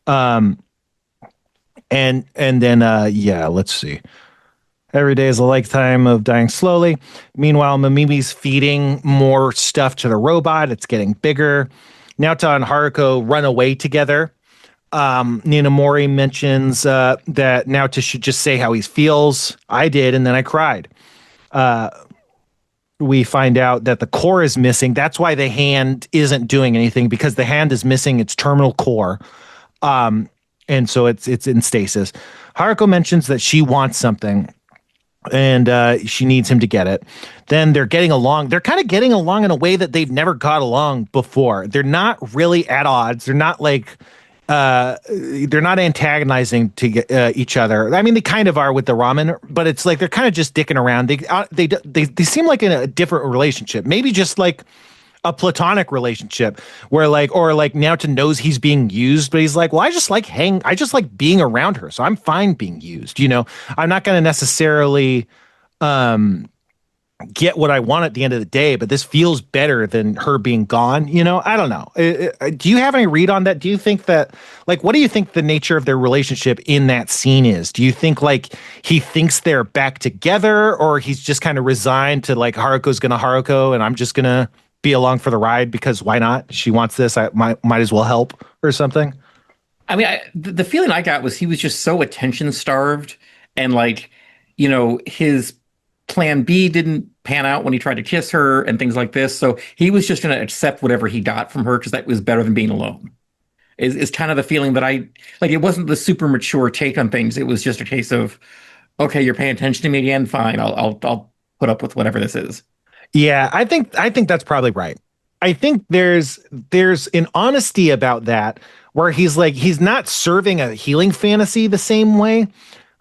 And then let's see. Every day is a lifetime of dying slowly. Meanwhile, Mamimi's feeding more stuff to the robot. It's getting bigger. Naota and Haruko run away together. Ninamori mentions that Naota should just say how he feels. I did, and then I cried. We find out that the core is missing. That's why the hand isn't doing anything, because the hand is missing its terminal core. And so it's in stasis. Haruko mentions that she wants something, and she needs him to get it. Then they're getting along. They're kind of getting along in a way that they've never got along before. They're not really at odds. They're not like they're not antagonizing to each other. I mean, they kind of are with the ramen, but it's like they're kind of just dicking around. They seem like in a different relationship. Maybe just like a platonic relationship where like Naota knows he's being used, but he's like, well, I just like being around her, so I'm fine being used. You know, I'm not going to necessarily get what I want at the end of the day, but this feels better than her being gone. You know, I don't know. Do you have any read on that? Do you think that, like, what do you think the nature of their relationship in that scene is? Do you think like he thinks they're back together, or he's just kind of resigned to like Haruko's gonna Haruko and I'm just gonna be along for the ride because why not? She wants this. I might as well help or something. I mean, the feeling I got was he was just so attention starved, and like, you know, his plan B didn't pan out when he tried to kiss her and things like this. So he was just going to accept whatever he got from her because that was better than being alone. Is kind of the feeling that I like. It wasn't the super mature take on things. It was just a case of, okay, you're paying attention to me again. Fine, I'll put up with whatever this is. Yeah, I think that's probably right. I think there's an honesty about that where he's like, he's not serving a healing fantasy the same way,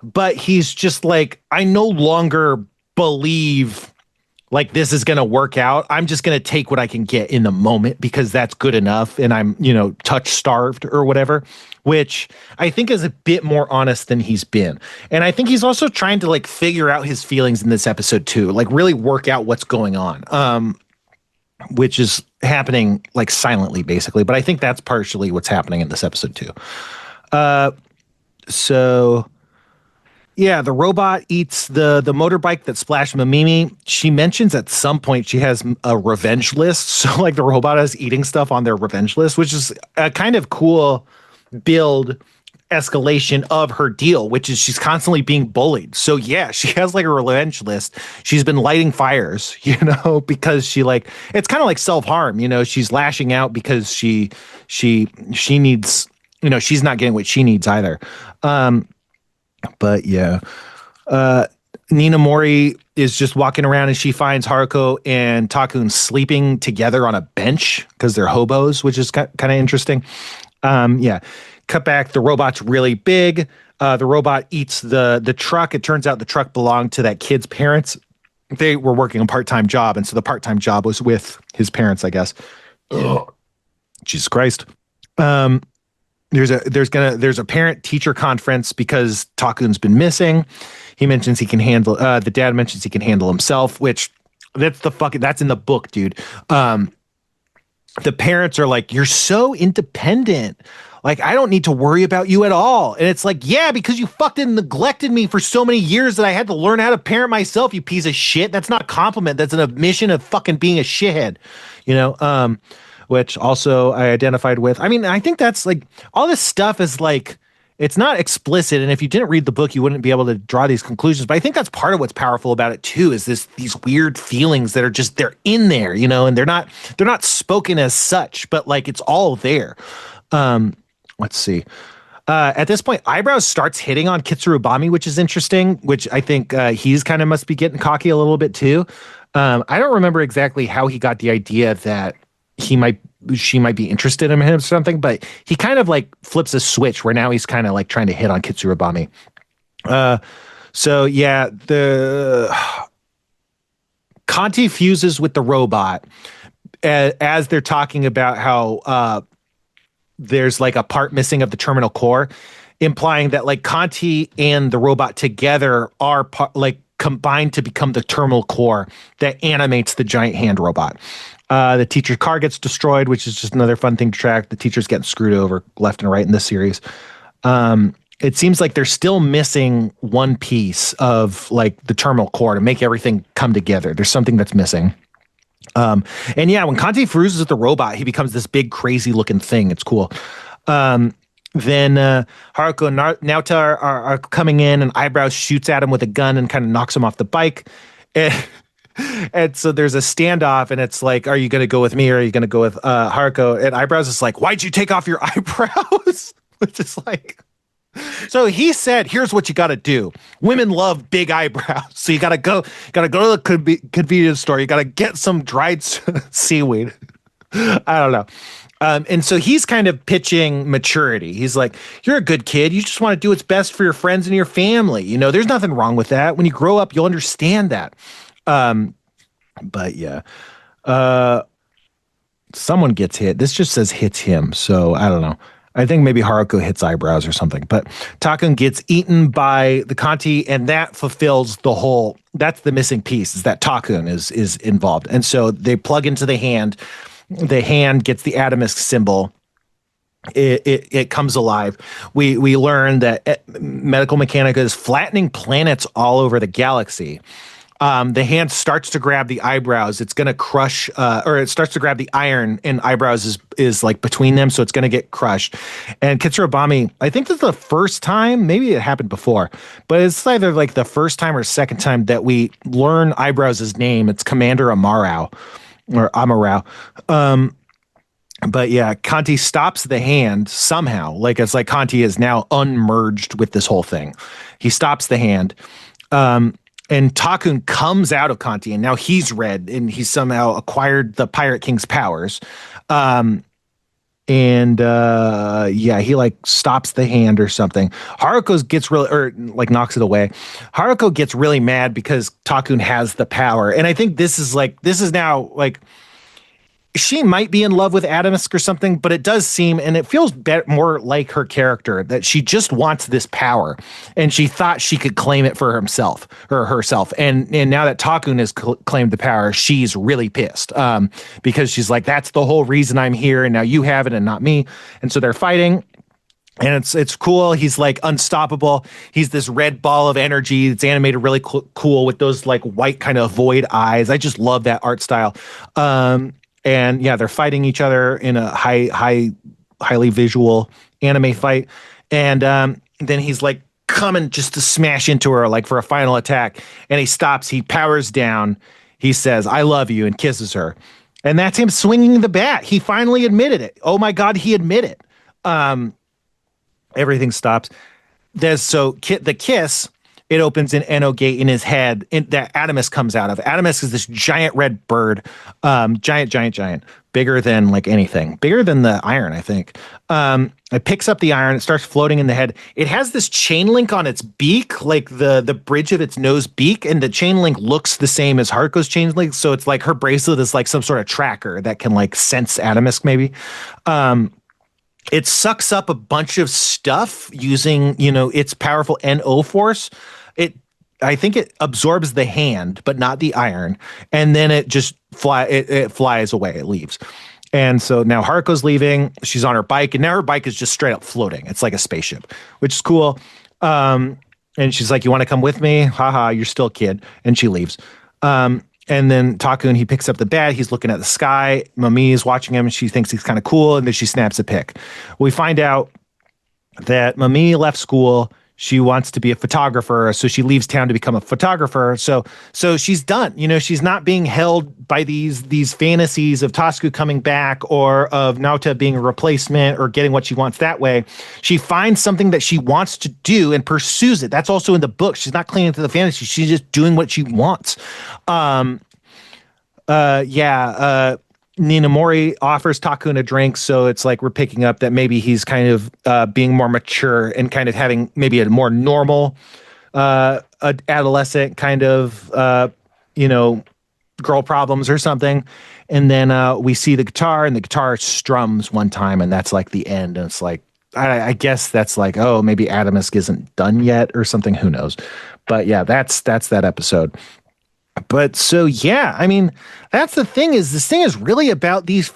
but he's just like, I no longer believe like this is going to work out. I'm just going to take what I can get in the moment because that's good enough. And I'm, you know, touch starved or whatever, which I think is a bit more honest than he's been. And I think he's also trying to like figure out his feelings in this episode too, like really work out what's going on, which is happening like silently basically. But I think that's partially what's happening in this episode too. So yeah, the robot eats the motorbike that splashed Mamimi. She mentions at some point she has a revenge list. So like the robot is eating stuff on their revenge list, which is a kind of cool build escalation of her deal, which is she's constantly being bullied. So yeah, she has like a revenge list. She's been lighting fires, you know, because she like, it's kind of like self-harm, you know, she's lashing out because she needs, you know, she's not getting what she needs either. But yeah, Ninamori is just walking around and she finds Haruko and Takun sleeping together on a bench because they're hobos, which is kind of interesting. Yeah, Cut back, the robot's really big. The robot eats the truck. It turns out the truck belonged to that kid's parents. They were working a part-time job, and so the part-time job was with his parents, I guess. Ugh. Jesus Christ. There's a parent-teacher conference because Takun's been missing. He mentions he can handle. The dad mentions he can handle himself, which that's in the book, dude. The parents are like, "You're so independent. Like, I don't need to worry about you at all." And it's like, yeah, because you fucking neglected me for so many years that I had to learn how to parent myself, you piece of shit. That's not a compliment. That's an admission of fucking being a shithead, which also I identified with. I mean, I think that's like, all this stuff is like, it's not explicit. And if you didn't read the book, you wouldn't be able to draw these conclusions. But I think that's part of what's powerful about it too, is these weird feelings that are just, they're in there, and they're not spoken as such, but like, it's all there. Let's see. At this point, Eyebrows starts hitting on Kitsurubami, which is interesting, which I think he's kind of must be getting cocky a little bit too. I don't remember exactly how he got the idea that she might be interested in him or something, but he kind of like flips a switch where now he's kind of like trying to hit on Kitsurubami. So yeah, the Kanti fuses with the robot as they're talking about how there's like a part missing of the terminal core, implying that like Kanti and the robot together are combined to become the terminal core that animates the giant hand robot. The teacher's car gets destroyed, which is just another fun thing to track. The teacher's getting screwed over left and right in this series. It seems like they're still missing one piece of like the terminal core to make everything come together. There's something that's missing. And yeah, when Kanti fuses the robot, he becomes this big, crazy looking thing. It's cool. Then Haruko and Naota are coming in, and Eyebrows shoots at him with a gun and kind of knocks him off the bike. And so there's a standoff, and it's like, are you going to go with me or are you going to go with Haruko? And Eyebrows is like, why'd you take off your eyebrows? Which is like... So he said, here's what you got to do. Women love big eyebrows. So you got to go to the convenience store. You got to get some dried seaweed. I don't know. And so he's kind of pitching maturity. He's like, you're a good kid. You just want to do what's best for your friends and your family. There's nothing wrong with that. When you grow up, you'll understand that. But yeah, someone gets hit. This just says hits him. So I don't know. I think maybe Haruko hits Eyebrows or something, but Takun gets eaten by the Kanti, and that fulfills that's the missing piece, is that Takun is involved. And so they plug into the hand gets the Atomisk symbol. It comes alive. We learn that Medical Mechanica is flattening planets all over the galaxy. The hand starts to grab the eyebrows. It's going to crush, or it starts to grab the iron, and Eyebrows is like between them, so it's going to get crushed. And Kitsurubami, I think this is the first time, maybe it happened before, but it's either like the first time or second time that we learn Eyebrows' name. It's Commander Amarau, or Amarau. But yeah, Kanti stops the hand somehow. Like, it's like Kanti is now unmerged with this whole thing. He stops the hand. And Takun comes out of Kanti, and now he's red, and he's somehow acquired the Pirate King's powers. He like stops the hand or something. Haruko gets really, or like knocks it away. Haruko gets really mad because Takun has the power. And I think this is now like, she might be in love with Atomisk or something, but it does seem, and it feels more like her character, that she just wants this power, and she thought she could claim it for herself. And now that Takun has claimed the power, she's really pissed, because she's like, that's the whole reason I'm here, and now you have it and not me. And so they're fighting. And it's cool. He's like unstoppable. He's this red ball of energy. It's animated really cool with those like white kind of void eyes. I just love that art style. And yeah, they're fighting each other in a highly visual anime fight. And then he's like coming just to smash into her, like for a final attack. And he stops, he powers down. He says, I love you, and kisses her. And that's him swinging the bat. He finally admitted it. Oh my God, he admitted it. Everything stops. The kiss, it opens an Eno gate in his head that Atomisk comes out of. Atomisk is this giant red bird, giant. bigger than like anything, bigger than the iron, I think. It picks up the iron, it starts floating in the head. It has this chain link on its beak, like the bridge of its nose beak, and the chain link looks the same as Haruko's chain link. So it's like her bracelet is like some sort of tracker that can like sense Atomisk maybe. It sucks up a bunch of stuff using, its powerful NO force. I think it absorbs the hand, but not the iron. And then it just it flies away. It leaves. And so now Haruko's leaving. She's on her bike, and now her bike is just straight up floating. It's like a spaceship, which is cool. And she's like, "You want to come with me? Haha, you're still a kid." And she leaves. And then Takun, he picks up the bat. He's looking at the sky. Mami is watching him, and she thinks he's kind of cool. And then she snaps a pic. We find out that Mami left school. She wants to be a photographer, so she leaves town to become a photographer. So she's done. She's not being held by these fantasies of Tasuku coming back or of Naota being a replacement or getting what she wants that way. She finds something that she wants to do and pursues it. That's also in the book. She's not clinging to the fantasy. She's just doing what she wants. Ninamori offers Takun a drink, so it's like we're picking up that maybe he's kind of being more mature and kind of having maybe a more normal adolescent kind of girl problems or something. And then we see the guitar, and the guitar strums one time, and that's like the end. And it's like I guess that's like, oh, maybe Atomisk isn't done yet or something. Who knows? But yeah, that's that episode. But so, yeah, I mean, that's the thing is this thing is really about these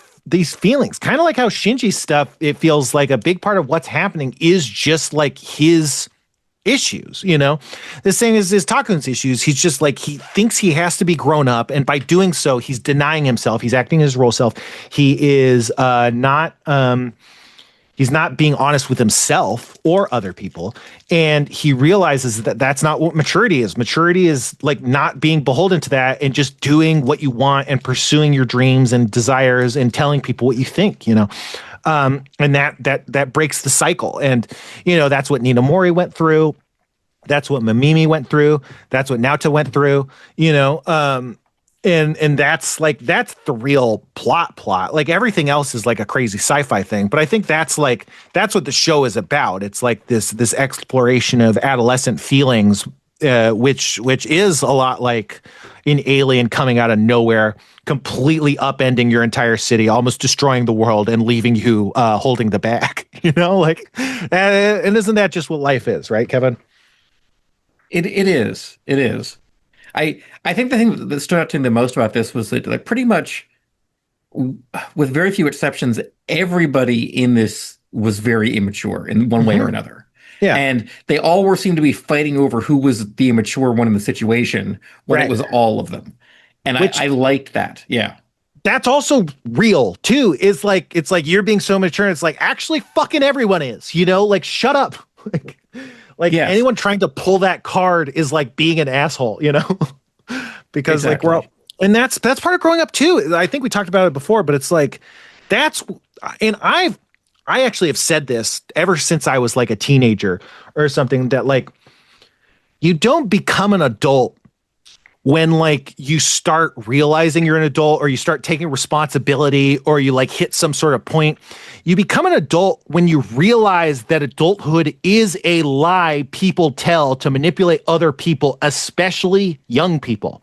feelings, kind of like how Shinji's stuff. It feels like a big part of what's happening is just like his issues, the same as Takun's issues. He's just like, he thinks he has to be grown up. And by doing so, he's denying himself. He's acting his role self. He is he's not being honest with himself or other people. And he realizes that that's not what maturity is. Maturity is like not being beholden to that and just doing what you want and pursuing your dreams and desires and telling people what you think, and that breaks the cycle. And, that's what Ninamori went through. That's what Mamimi went through. That's what Naota went through, and that's the real plot. Like everything else is like a crazy sci-fi thing, but I think that's what the show is about. It's like this exploration of adolescent feelings, which is a lot like an alien coming out of nowhere, completely upending your entire city, almost destroying the world, and leaving you holding the bag. And isn't that just what life is, right, Kevin? It is. I think the thing that stood out to me the most about this was that, like, pretty much, with very few exceptions, everybody in this was very immature in one way or another. Yeah. And they all seemed to be fighting over who was the immature one in the situation when it was all of them. And I liked that. Yeah. That's also real too. It's like you're being so mature. It's like actually fucking everyone is, like shut up. Like yes. Anyone trying to pull that card is like being an asshole, because exactly. Like we're all, and that's part of growing up too. I think we talked about it before, but it's like and I actually have said this ever since I was like a teenager or something, that like you don't become an adult when like you start realizing you're an adult or you start taking responsibility or you like hit some sort of point. You become an adult when you realize that adulthood is a lie people tell to manipulate other people, especially young people.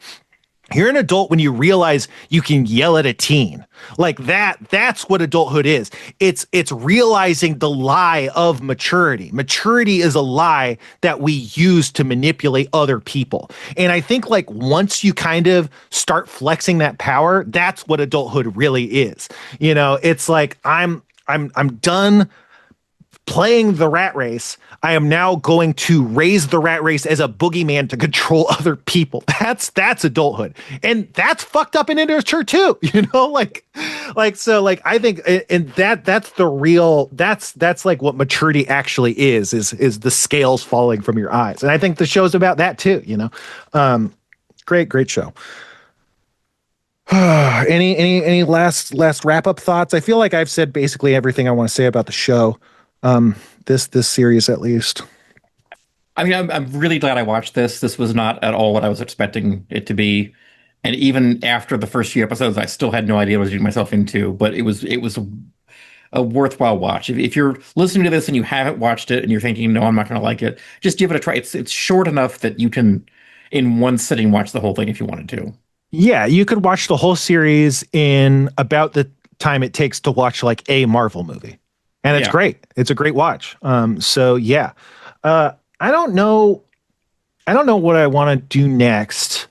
You're an adult when you realize you can yell at a teen. Like that's what adulthood is. It's realizing the lie of maturity. Maturity is a lie that we use to manipulate other people. And I think like once you kind of start flexing that power, that's what adulthood really is. It's like I'm done playing the rat race. I am now going to raise the rat race as a boogeyman to control other people. That's adulthood. And that's fucked up and immature too, so like I think and that's the real that's like what maturity actually is the scales falling from your eyes. And I think the show's about that too, great show. Any last wrap up thoughts? I feel like I've said basically everything I want to say about the show. This series at least. I mean, I'm really glad I watched this. This was not at all what I was expecting it to be. And even after the first few episodes, I still had no idea what I was getting myself into. But it was a worthwhile watch. If you're listening to this and you haven't watched it and you're thinking, no, I'm not going to like it, just give it a try. It's short enough that you can, in one sitting, watch the whole thing if you wanted to. Yeah, you could watch the whole series in about the time it takes to watch like a Marvel movie. And it's great. It's a great watch. So yeah. I don't know what I want to do next.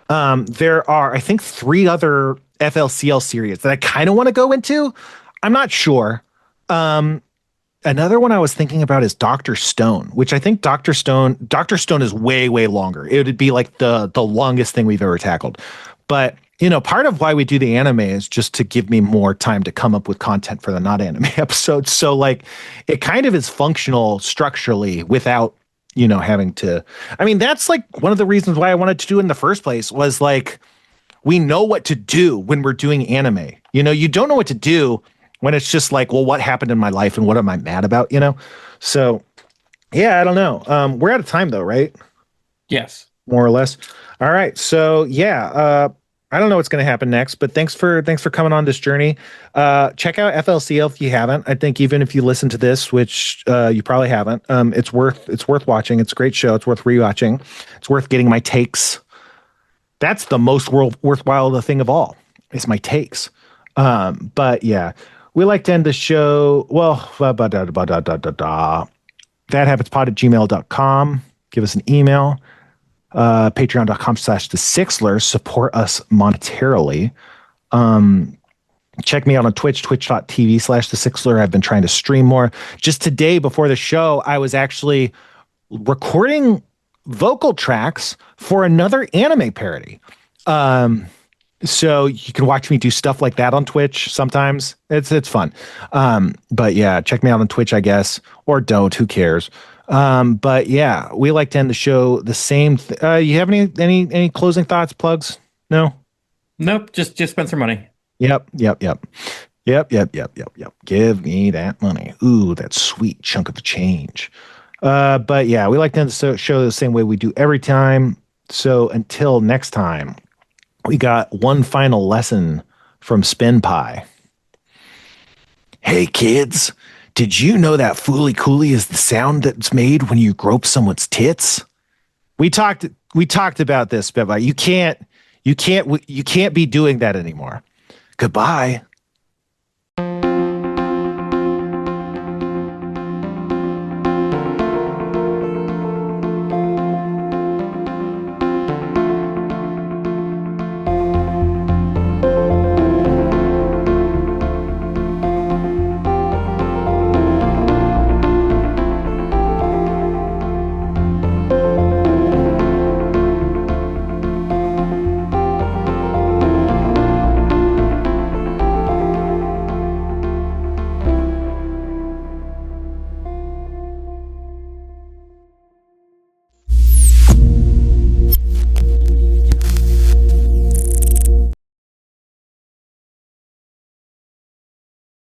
There are, I think, 3 other FLCL series that I kind of want to go into. I'm not sure. Another one I was thinking about is Dr. Stone, which I think Dr. Stone is way, way longer. It would be like the longest thing we've ever tackled. But, you know, part of why we do the anime is just to give me more time to come up with content for the not anime episodes. So like it kind of is functional structurally without, you know, having to, I mean, that's like one of the reasons why I wanted to do it in the first place was like, we know what to do when we're doing anime. You know, you don't know what to do when it's just like, well, what happened in my life and what am I mad about, you know? So yeah, I don't know. We're out of time though, right? Yes. More or less. All right. So yeah, I don't know what's going to happen next, but thanks for coming on this journey. Check out FLCL if you haven't. I think even if you listen to this, which you probably haven't, it's worth watching. It's a great show. It's worth rewatching. It's worth getting my takes. That's the most worthwhile thing of all. Is my takes. But yeah, we like to end the show. Well, thathabitspod@gmail.com. Give us an email. Patreon.com/thesixlers. Support us monetarily. Check me out on Twitch, twitch.tv/thesixler. I've been trying to stream more. Just today before the show, I was actually recording vocal tracks for another anime parody. So you can watch me do stuff like that on Twitch sometimes. It's fun. But yeah, check me out on Twitch, I guess, or don't, who cares? But yeah, we like to end the show the same. You have any closing thoughts, plugs? No? Nope. Just spend some money. Yep. Give me that money. Ooh, that sweet chunk of change. But yeah, we like to end the show the same way we do every time. So until next time, we got one final lesson from Spin Pie. Hey kids, did you know that Fooly Cooly is the sound that's made when you grope someone's tits? We talked about this, Spin Pie. You can't be doing that anymore. Goodbye.